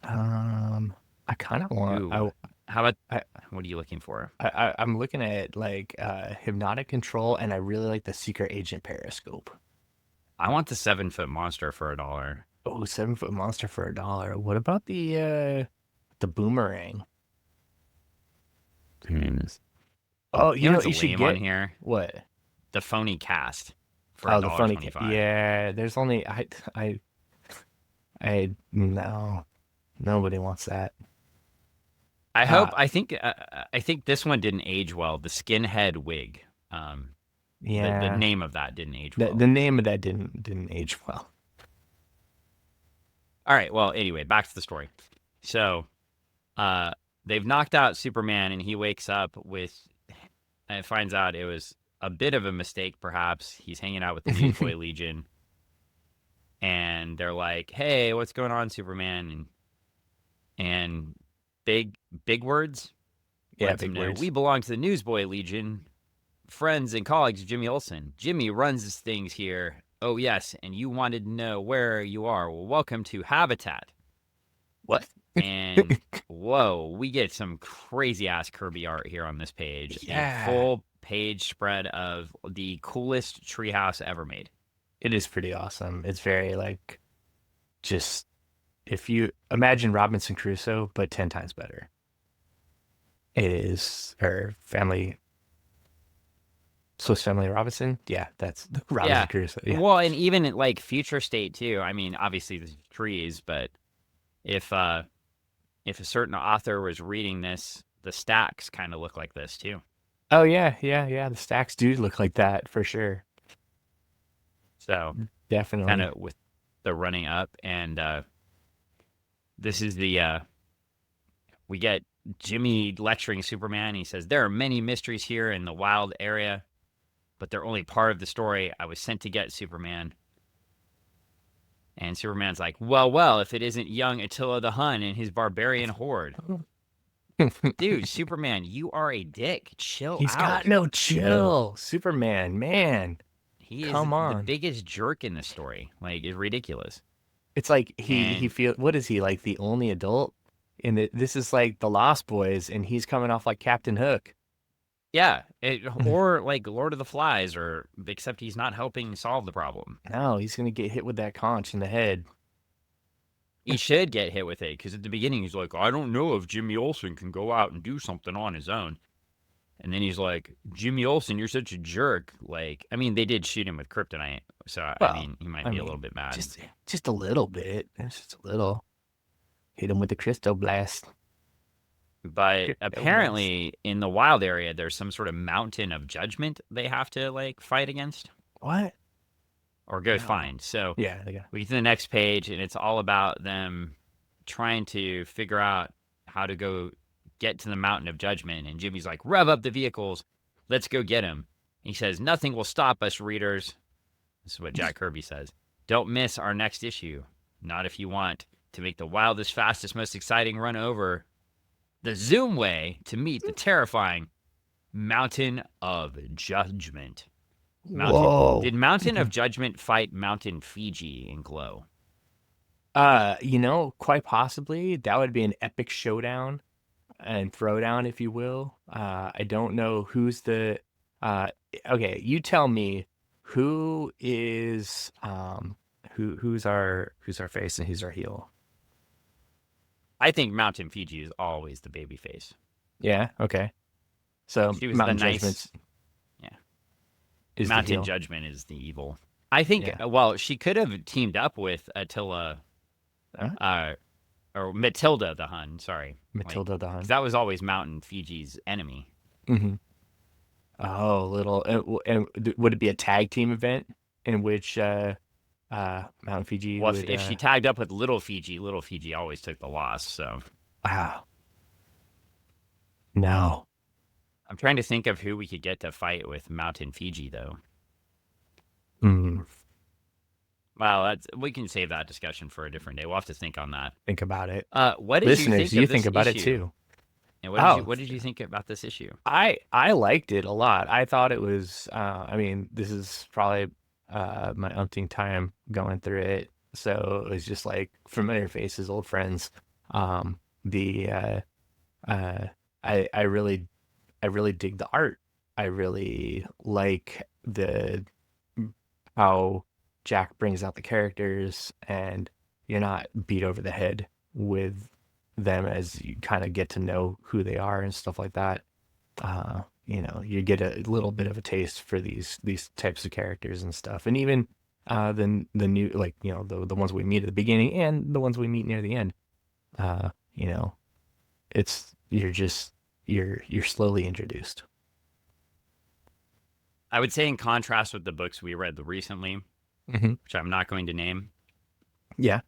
Speaker 2: I kind of want.
Speaker 1: Ooh. How about,
Speaker 2: I-
Speaker 1: what are you looking for?
Speaker 2: I'm looking at like hypnotic control, and I really like the secret agent periscope.
Speaker 1: I want the 7-foot monster for $1.
Speaker 2: Oh, 7-foot monster for $1. What about the boomerang? Oh,
Speaker 1: You know what's
Speaker 2: you should
Speaker 1: lame
Speaker 2: get
Speaker 1: on here?
Speaker 2: what?
Speaker 1: The phony cast for
Speaker 2: Oh, the funny.
Speaker 1: $1.25.
Speaker 2: Yeah, there's only I no, nobody wants that.
Speaker 1: I hope. I think this one didn't age well. The skinhead wig.
Speaker 2: Yeah,
Speaker 1: The name of that didn't age
Speaker 2: the
Speaker 1: well.
Speaker 2: the name of that didn't age well.
Speaker 1: All right. Well, anyway, back to the story. So, they've knocked out Superman, and he wakes up and finds out it was a bit of a mistake. Perhaps he's hanging out with the Newsboy Legion, and they're like, "Hey, what's going on, Superman?" And big words.
Speaker 2: Yeah,
Speaker 1: Lets him
Speaker 2: big
Speaker 1: know,
Speaker 2: words.
Speaker 1: we belong to the Newsboy Legion. friends and colleagues of Jimmy Olsen. Jimmy runs things here. Oh, yes, and you wanted to know where you are. Well, welcome to Habitat.
Speaker 2: What?
Speaker 1: And whoa, we get some crazy ass Kirby art here on this page.
Speaker 2: Yeah.
Speaker 1: A full page spread of the coolest treehouse ever made.
Speaker 2: It is pretty awesome. It's very like just if you imagine Robinson Crusoe, but 10 times better. It is her family, Swiss Family Robinson. Yeah, that's Robinson Crusoe. Yeah.
Speaker 1: Well, and even in, like future state too. I mean, obviously there's trees, but if a certain author was reading this, the stacks kind of look like this too.
Speaker 2: Oh yeah. The stacks do look like that for sure.
Speaker 1: So
Speaker 2: Definitely.
Speaker 1: kind of with the running up, and this is the we get Jimmy lecturing Superman. He says there are many mysteries here in the wild area, but they're only part of the story. I was sent to get Superman. And Superman's like, well, if it isn't young Attila the Hun and his barbarian horde. Dude, Superman, you are a dick. Chill
Speaker 2: He's
Speaker 1: out.
Speaker 2: got no chill. Superman, man.
Speaker 1: He is
Speaker 2: Come on.
Speaker 1: the biggest jerk in this story. Like, it's ridiculous.
Speaker 2: It's like he feels, what is he, like the only adult? And this is like the Lost Boys, and he's coming off like Captain Hook.
Speaker 1: Yeah, or like Lord of the Flies, or except he's not helping solve the problem.
Speaker 2: No, he's gonna get hit with that conch in the head.
Speaker 1: He should get hit with it, because at the beginning he's like, I don't know if Jimmy Olsen can go out and do something on his own. And then he's like, Jimmy Olsen, you're such a jerk. Like, I mean, they did shoot him with kryptonite, so I mean, he might be a little bit mad.
Speaker 2: Just a little bit. It's just a little. Hit him with the crystal blast.
Speaker 1: But apparently, in the wild area, there's some sort of mountain of judgment they have to like fight against.
Speaker 2: What?
Speaker 1: Or go find. So
Speaker 2: yeah,
Speaker 1: we get to the next page, and it's all about them trying to figure out how to go get to the mountain of judgment. And Jimmy's like, rev up the vehicles. Let's go get him. He says, nothing will stop us, readers. This is what Jack Kirby says. Don't miss our next issue. Not if you want to make the wildest, fastest, most exciting run over the Zoom way to meet the terrifying Mountain of Judgment.
Speaker 2: Whoa.
Speaker 1: Did Mountain of Judgment fight Mountain Fiji in Glow?
Speaker 2: Quite possibly. That would be an epic showdown and throwdown, if you will. I don't know who's the okay, you tell me who is who's our face and who's our heel.
Speaker 1: I think Mountain Fiji is always the baby face.
Speaker 2: Yeah, okay. So
Speaker 1: she was
Speaker 2: Mountain
Speaker 1: the nice,
Speaker 2: Judgment's
Speaker 1: Mountain Judgment is the evil. I think well, she could have teamed up with Attila or Matilda the Hun, sorry.
Speaker 2: Matilda the Hun.
Speaker 1: That was always Mountain Fiji's enemy.
Speaker 2: Mm-hmm. Oh, and would it be a tag team event in which Mountain Fiji
Speaker 1: well,
Speaker 2: would,
Speaker 1: if she tagged up with Little Fiji always took the loss, so.
Speaker 2: Wow. No.
Speaker 1: I'm trying to think of who we could get to fight with Mountain Fiji, though. Well, we can save that discussion for a different day. We'll have to think on that.
Speaker 2: Think about it.
Speaker 1: What did
Speaker 2: Listeners,
Speaker 1: you
Speaker 2: think about it too.
Speaker 1: And what did you think about this issue?
Speaker 2: I liked it a lot. I thought it was, I mean, this is probably my umpteenth time going through it. So it was just like familiar faces, old friends. I really dig the art. I really like how Jack brings out the characters, and you're not beat over the head with them as you kind of get to know who they are and stuff like that. You get a little bit of a taste for these types of characters and stuff, and even the new, like, the ones we meet at the beginning and the ones we meet near the end. It's you're slowly introduced.
Speaker 1: I would say, in contrast with the books we read recently, which I'm not going to name.
Speaker 2: Yeah.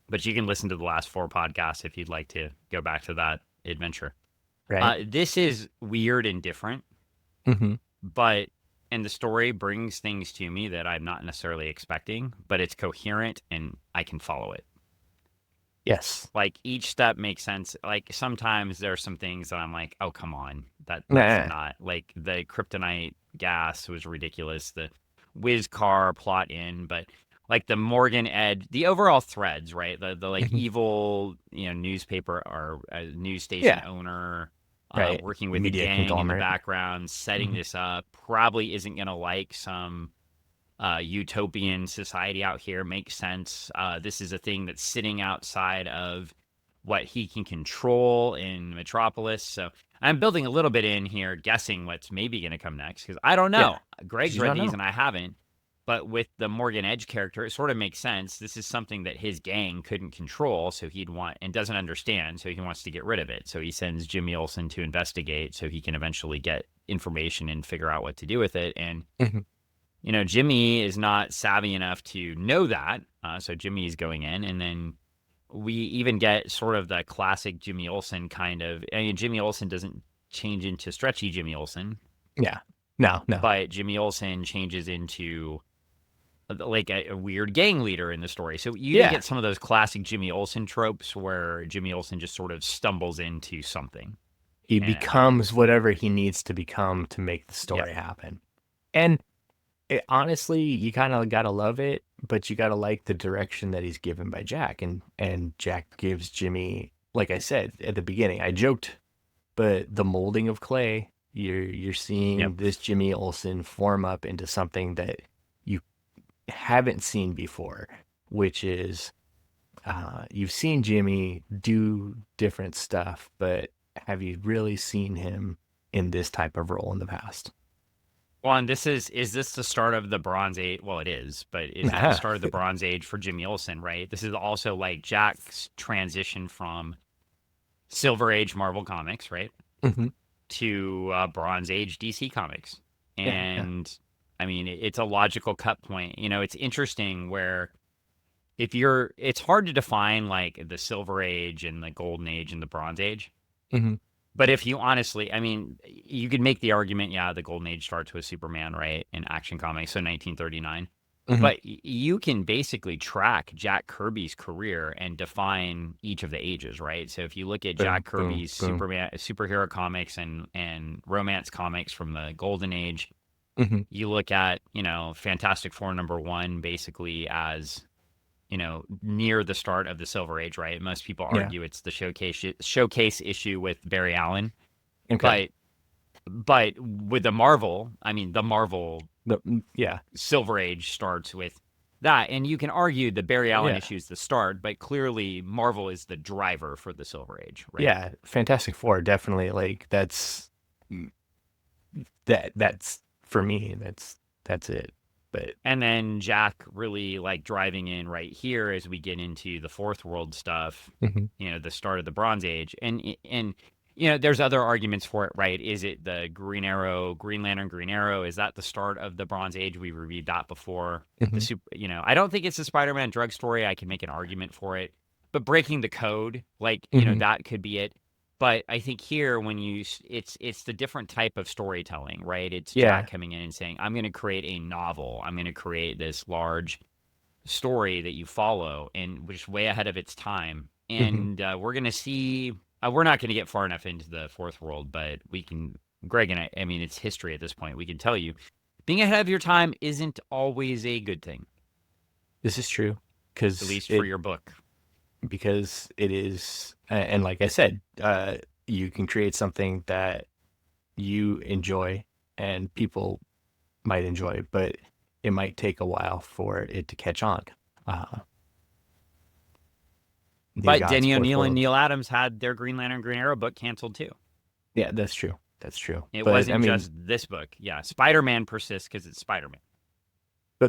Speaker 1: But you can listen to the last 4 podcasts if you'd like to go back to that adventure.
Speaker 2: Right.
Speaker 1: This is weird and different, but and the story brings things to me that I'm not necessarily expecting, but it's coherent and I can follow it.
Speaker 2: Yes.
Speaker 1: Like each step makes sense. Like sometimes there's some things that I'm like, oh come on, that's
Speaker 2: Nah.
Speaker 1: not like the kryptonite gas was ridiculous. The Whiz car plot in, but like the Morgan Ed, the overall threads, right? The like
Speaker 2: Mhm.
Speaker 1: evil, newspaper or news station
Speaker 2: Yeah.
Speaker 1: owner,
Speaker 2: Right.
Speaker 1: working with a
Speaker 2: Media
Speaker 1: gang in the
Speaker 2: conglomerate.
Speaker 1: background, setting
Speaker 2: Mhm.
Speaker 1: this up, probably isn't gonna like some utopian society out here. Makes sense. This is a thing that's sitting outside of what he can control in Metropolis. So I'm building a little bit in here, guessing what's maybe going to come next because I don't
Speaker 2: Yeah.
Speaker 1: know.
Speaker 2: 'Cause
Speaker 1: Greg's
Speaker 2: you
Speaker 1: read
Speaker 2: don't
Speaker 1: these
Speaker 2: know.
Speaker 1: and I haven't. But with the Morgan Edge character, it sort of makes sense. This is something that his gang couldn't control, so he'd want and doesn't understand, so he wants to get rid of it. So he sends Jimmy Olsen to investigate so he can eventually get information and figure out what to do with it. And
Speaker 2: Mhm.
Speaker 1: Jimmy is not savvy enough to know that. So Jimmy's going in, and then we even get sort of the classic Jimmy Olsen kind of. I mean, Jimmy Olsen doesn't change into stretchy Jimmy Olsen,
Speaker 2: Yeah. No, no.
Speaker 1: but Jimmy Olsen changes into like a weird gang leader in the story. So you even
Speaker 2: Yeah.
Speaker 1: get some of those classic Jimmy Olsen tropes where Jimmy Olsen just sort of stumbles into something.
Speaker 2: He
Speaker 1: And
Speaker 2: becomes whatever he needs to become to make the
Speaker 1: yep,
Speaker 2: story happen. And honestly, you kind of gotta love it, but you gotta like the direction that he's given by Jack, and Jack gives Jimmy, like I said at the beginning, I joked, but the molding of clay, you're
Speaker 1: yep.
Speaker 2: seeing this Jimmy Olsen form up into something that you haven't seen before, which is you've seen Jimmy do different stuff, but have you really seen him in this type of role in the past?
Speaker 1: Well, and is this the start of the Bronze Age? Well, it is, but is it the start of the Bronze Age for Jimmy Olsen, right? This is also like Jack's transition from Silver Age Marvel Comics, right,
Speaker 2: Mhm.
Speaker 1: to Bronze Age DC Comics.
Speaker 2: Yeah, yeah.
Speaker 1: And I mean, it's a logical cut point. It's interesting where it's hard to define like the Silver Age and the Golden Age and the Bronze Age.
Speaker 2: Mhm.
Speaker 1: But if you honestly, I mean, you could make the argument, yeah, the Golden Age starts with Superman, right, in Action Comics, so 1939.
Speaker 2: Mhm.
Speaker 1: But you can basically track Jack Kirby's career and define each of the ages, right? So if you look at Jack
Speaker 2: Boom, boom,
Speaker 1: Kirby's
Speaker 2: boom.
Speaker 1: superhero comics and romance comics from the Golden Age,
Speaker 2: Mhm.
Speaker 1: you look at, Fantastic Four #1 basically as near the start of the Silver Age, right? Most people
Speaker 2: Yeah.
Speaker 1: argue it's the showcase issue with Barry Allen,
Speaker 2: Okay.
Speaker 1: but with the Marvel, I mean, the Marvel
Speaker 2: Yeah.
Speaker 1: Silver Age starts with that, and you can argue the Barry Allen
Speaker 2: Yeah.
Speaker 1: issue is the start, but clearly Marvel is the driver for the Silver Age, right?
Speaker 2: Yeah. Fantastic Four, definitely. Like mm, that's for me. That's it. But
Speaker 1: And then Jack really like driving in right here as we get into the Fourth World stuff,
Speaker 2: mhm.
Speaker 1: the start of the Bronze Age. And there's other arguments for it, right? Is it the Green Arrow, Green Lantern, Green Arrow? Is that the start of the Bronze Age? We reviewed that before. The
Speaker 2: Mhm.
Speaker 1: super, I don't think it's the Spider-Man drug story. I can make an argument for it. But breaking the code, like,
Speaker 2: Mhm.
Speaker 1: that could be it. But I think here, when it's the different type of storytelling, right? It's Jack
Speaker 2: Yeah.
Speaker 1: coming in and saying, "I'm going to create a novel. I'm going to create this large story that you follow, and which is way ahead of its time."
Speaker 2: Mhm.
Speaker 1: And we're going to see. We're not going to get far enough into the Fourth World, but we can. Greg and I. I mean, it's history at this point. We can tell you, being ahead of your time isn't always a good thing,
Speaker 2: This is true
Speaker 1: at
Speaker 2: because
Speaker 1: least for your book.
Speaker 2: it is, and like I said, you can create something that you enjoy and people might enjoy, but it might take a while for it to catch on. Uh, New
Speaker 1: But
Speaker 2: Gods,
Speaker 1: Denny
Speaker 2: Fourth
Speaker 1: O'Neill and
Speaker 2: World.
Speaker 1: Neil Adams had their Green Lantern, Green Arrow book canceled too.
Speaker 2: Yeah, that's true. That's true.
Speaker 1: It
Speaker 2: But I
Speaker 1: wasn't
Speaker 2: mean,
Speaker 1: just this book. Yeah, Spider-Man persists because it's Spider-Man.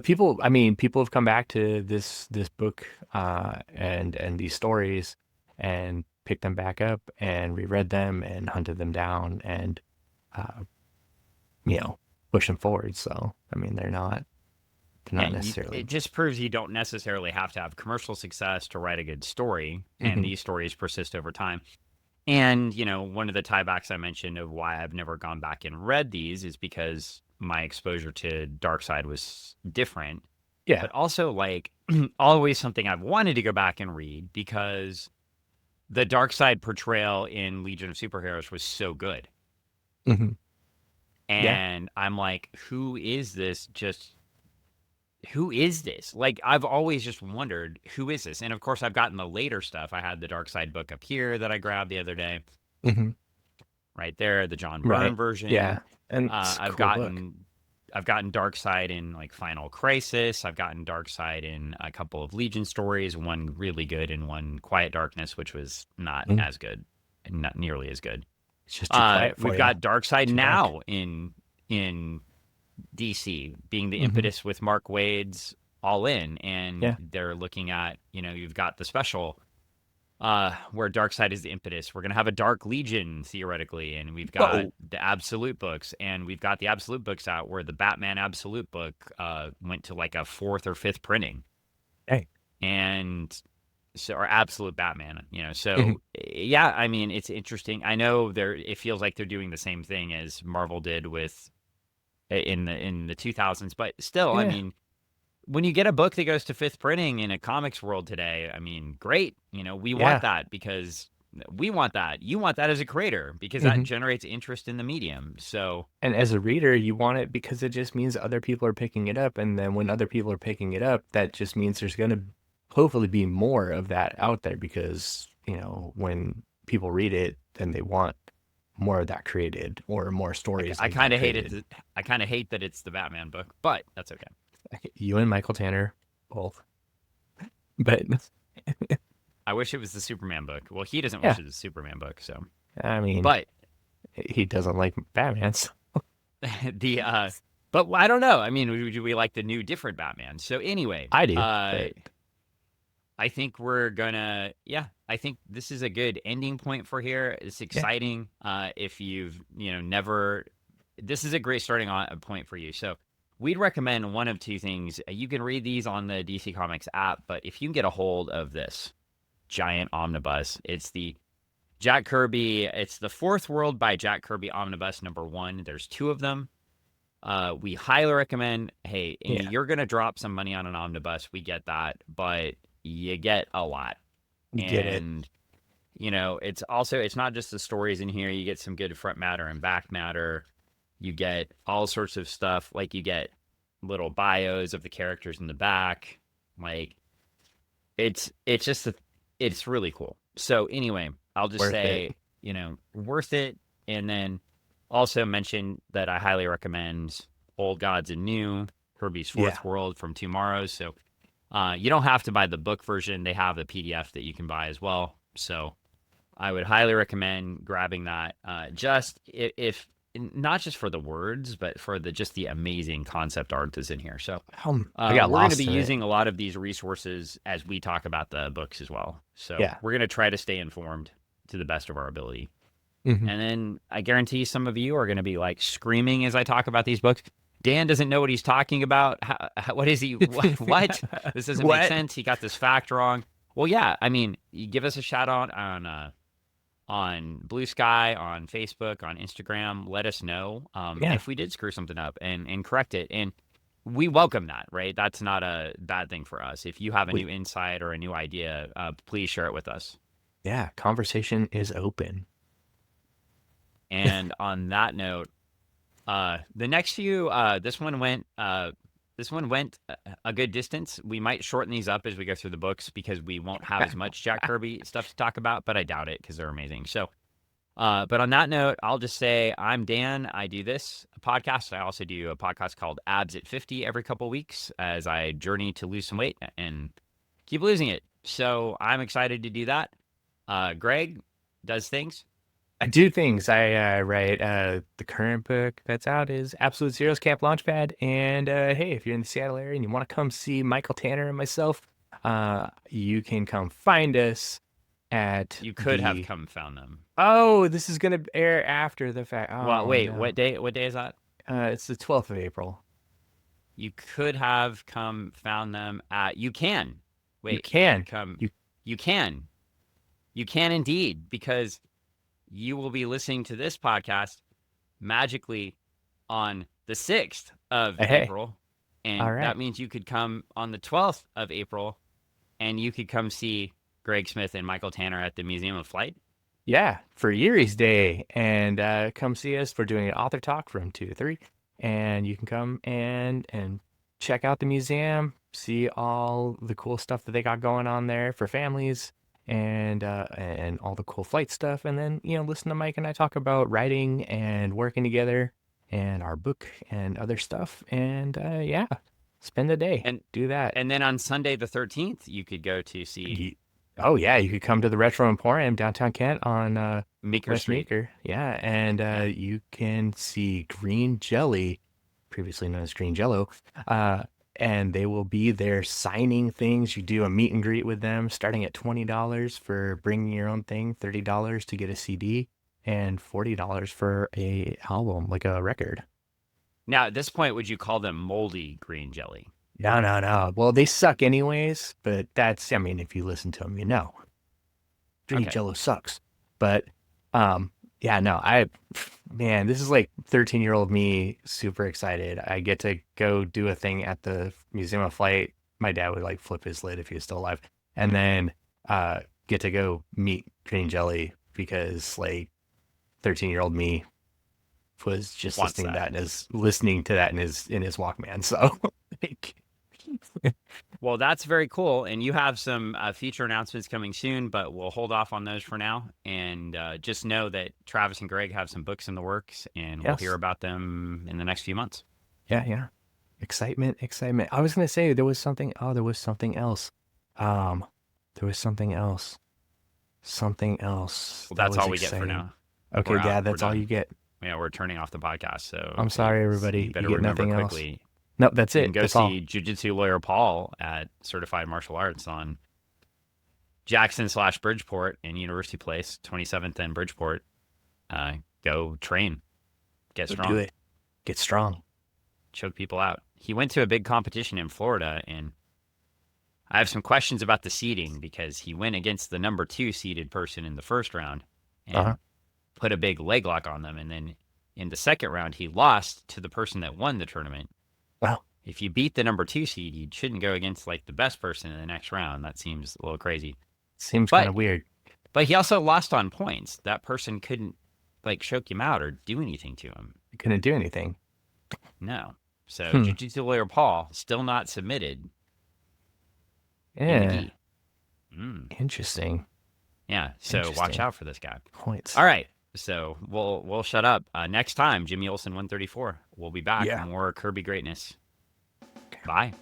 Speaker 2: people. I mean, people have come back to this book and these stories and picked them back up and reread them and hunted them down and uh, you know push them forward. So I mean, they're
Speaker 1: Yeah,
Speaker 2: not necessarily.
Speaker 1: it just proves you don't necessarily have to have commercial success to write a good story, and
Speaker 2: Hmm.
Speaker 1: these stories persist over time. And, one of the tiebacks I mentioned of why I've never gone back and read these is because my exposure to Dark Side was different.
Speaker 2: Yeah.
Speaker 1: but also like always something I've wanted to go back and read because the dark side portrayal in Legion of Superheroes was so good.
Speaker 2: Hmm. Yeah.
Speaker 1: And I'm like, who is this? Like, I've always just wondered, who is this? And of course, I've gotten the later stuff. I had the Dark Side book up here that I grabbed the other day,
Speaker 2: Hmm.
Speaker 1: right there, the John
Speaker 2: Right.
Speaker 1: Byrne version.
Speaker 2: Yeah. And it's a
Speaker 1: I've
Speaker 2: cool book.
Speaker 1: gotten Dark Side in like Final Crisis. I've gotten Dark Side in a couple of Legion stories, one really good and one Quiet Darkness, which was not
Speaker 2: Mm.
Speaker 1: as good and not nearly as good.
Speaker 2: It's just too quiet for
Speaker 1: We've
Speaker 2: you.
Speaker 1: got Dark Side
Speaker 2: Too dark.
Speaker 1: now in DC being the
Speaker 2: Hmm.
Speaker 1: impetus with Mark Waid's All In, and
Speaker 2: Yeah.
Speaker 1: they're looking at, you've got the special where Darkseid is the impetus. We're gonna have a Dark Legion theoretically, and we've got
Speaker 2: Whoa.
Speaker 1: the Absolute books, and we've got the Absolute books out where the Batman Absolute book went to like a fourth or fifth printing,
Speaker 2: Hey.
Speaker 1: and so or Absolute Batman,
Speaker 2: Hmm.
Speaker 1: So yeah, I mean it's interesting. I know it feels like they're doing the same thing as Marvel did with in the 2000s, but still, I
Speaker 2: Yeah.
Speaker 1: mean when you get a book that goes to fifth printing in a comics world today, I mean, great. We want
Speaker 2: Yeah.
Speaker 1: that because we want that. You want that as a creator because that
Speaker 2: Hmm.
Speaker 1: generates interest in the medium. So,
Speaker 2: And as a reader, you want it because it just means other people are picking it up. And then when other people are picking it up, that just means there's going to hopefully be more of that out there because, when people read it, then they want more of that created or more stories
Speaker 1: I
Speaker 2: like
Speaker 1: kind
Speaker 2: that
Speaker 1: of hate
Speaker 2: created.
Speaker 1: it. I kind of hate that it's the Batman book, but that's okay.
Speaker 2: You and Michael Tanner both. But
Speaker 1: I wish it was the Superman book. Well, he doesn't
Speaker 2: yeah,
Speaker 1: wish it was the Superman book. So,
Speaker 2: I mean,
Speaker 1: but
Speaker 2: he doesn't like Batman. So.
Speaker 1: the, but I don't know. I mean, do we like the new different Batman? So anyway,
Speaker 2: I do, but
Speaker 1: I think we're gonna, yeah, I think this is a good ending point for here. It's
Speaker 2: yeah,
Speaker 1: exciting. If you've, never, this is a great starting on point for you. So we'd recommend one of two things. You can read these on the DC Comics app, but if you can get a hold of this giant omnibus, it's the Jack Kirby, it's the Fourth World by Jack Kirby omnibus #1. There's two of them. We highly recommend, hey, and
Speaker 2: yeah,
Speaker 1: you're going to drop some money on an omnibus. We get that, but you get a lot.
Speaker 2: get it.
Speaker 1: And, it's not just the stories in here. You get some good front matter and back matter. You get all sorts of stuff. Like you get little bios of the characters in the back. Like it's just, it's really cool. So anyway, I'll just
Speaker 2: Worth
Speaker 1: say,
Speaker 2: it.
Speaker 1: worth it. And then also mention that I highly recommend Old Gods and New, Kirby's
Speaker 2: Yeah,
Speaker 1: Fourth World from Tomorrow. So you don't have to buy the book version. They have the PDF that you can buy as well. So I would highly recommend grabbing that. Just if not just for the words, but for just the amazing concept art that's in here. So
Speaker 2: I got
Speaker 1: we're going to be
Speaker 2: lost in it.
Speaker 1: using a lot of these resources as we talk about the books as well. So
Speaker 2: Yeah.
Speaker 1: we're going to try to stay informed to the best of our ability.
Speaker 2: Hmm.
Speaker 1: And then I guarantee some of you are going to be like screaming as I talk about these books. Dan doesn't know what he's talking about. What is he? What? This doesn't make
Speaker 2: What?
Speaker 1: sense. He got this fact wrong. Well, yeah. I mean, you give us a shout out on Blue Sky, on Facebook, on Instagram. Let us know
Speaker 2: Yeah.
Speaker 1: if we did screw something up and correct it. And we welcome that, right? That's not a bad thing for us. If you have a
Speaker 2: We,
Speaker 1: new insight or a new idea, please share it with us.
Speaker 2: yeah. Conversation is open.
Speaker 1: And on that note, the next few, this one went a good distance. We might shorten these up as we go through the books because we won't have as much Jack Kirby stuff to talk about, but I doubt it because they're amazing. So, but on that note, I'll just say I'm Dan. I do this podcast. I also do a podcast called Abs at 50 every couple weeks as I journey to lose some weight and keep losing it. So I'm excited to do that. Greg does things.
Speaker 2: I do things. I write. The current book that's out is Absolute Zero's Camp Launchpad. And hey, if you're in the Seattle area and you want to come see Michael Tanner and myself, you can come find us at
Speaker 1: You could have
Speaker 2: the.
Speaker 1: come found them.
Speaker 2: Oh, this is gonna air after the fact.
Speaker 1: Well,
Speaker 2: Oh
Speaker 1: wait,
Speaker 2: no.
Speaker 1: what day is that?
Speaker 2: It's the 12th of April.
Speaker 1: You could have come found them at you can.
Speaker 2: You
Speaker 1: Wait,
Speaker 2: can.
Speaker 1: come
Speaker 2: You
Speaker 1: you can. You can indeed, because you will be listening to this podcast magically on the 6th of
Speaker 2: hey.
Speaker 1: April. And
Speaker 2: All right.
Speaker 1: that means you could come on the 12th of April and you could come see Greg Smith and Michael Tanner at the Museum of Flight.
Speaker 2: Yeah, for Erie's Day. And come see us. We're doing an author talk from 2 to 3. And you can come and check out the museum, see all the cool stuff that they got going on there for families and all the cool flight stuff. And then, listen to Mike and I talk about writing and working together and our book and other stuff. And yeah, spend a day.
Speaker 1: And
Speaker 2: do that.
Speaker 1: And then on Sunday the 13th, you could go to see
Speaker 2: Oh yeah, you could come to the Retro Emporium downtown Kent on
Speaker 1: Meeker
Speaker 2: West
Speaker 1: Street.
Speaker 2: Meeker. Yeah, and you can see Green Jelly, previously known as Green Jello, and they will be there signing things. You do a meet and greet with them, starting at $20 for bringing your own thing, $30 to get a CD, and $40 for a album, like a record.
Speaker 1: Now, at this point, would you call them moldy green jelly?
Speaker 2: No. Well, they suck anyways, but that's, I mean, if you listen to them, Green
Speaker 1: Okay.
Speaker 2: Jello sucks. But yeah, no, man, this is like 13-year-old me, super excited. I get to go do a thing at the Museum of Flight. My dad would like flip his lid if he was still alive. And then get to go meet Green Jelly because like 13-year-old me was just
Speaker 1: Wants
Speaker 2: listening to that in his Walkman. So like,
Speaker 1: well, that's very cool. And you have some feature announcements coming soon, but we'll hold off on those for now. And just know that Travis and Greg have some books in the works, and we'll hear about them in the next few months.
Speaker 2: Yeah. Excitement. I was going to say there was something. Oh, there was something else. There was something else.
Speaker 1: Well, that's all we get for now.
Speaker 2: Okay, Dad, that's all you get.
Speaker 1: Yeah, we're turning off the podcast. So
Speaker 2: I'm sorry, everybody.
Speaker 1: You better
Speaker 2: get
Speaker 1: remember
Speaker 2: nothing
Speaker 1: quickly.
Speaker 2: Else. No, that's it.
Speaker 1: You can go
Speaker 2: that's
Speaker 1: see
Speaker 2: all.
Speaker 1: Jiu-Jitsu Lawyer Paul at Certified Martial Arts on Jackson/Bridgeport and University Place, 27th and Bridgeport. Go train. Get strong.
Speaker 2: Do it. Get strong.
Speaker 1: Choke people out. He went to a big competition in Florida, and I have some questions about the seeding because he went against the number 2 seeded person in the first round and put a big leg lock on them. And then in the second round, he lost to the person that won the tournament.
Speaker 2: Wow.
Speaker 1: If you beat the number 2 seed, you shouldn't go against like the best person in the next round. That seems a little crazy.
Speaker 2: Seems kind of weird.
Speaker 1: But he also lost on points. That person couldn't like choke him out or do anything to him.
Speaker 2: He couldn't do anything.
Speaker 1: No. So Jiu-Jitsu Lawyer Paul still not submitted.
Speaker 2: Yeah. Interesting.
Speaker 1: Yeah. So watch out for this guy.
Speaker 2: Points.
Speaker 1: All right. So we'll shut up. Next time, Jimmy Olsen 134. We'll be back.
Speaker 2: Yeah.
Speaker 1: More Kirby greatness. Bye.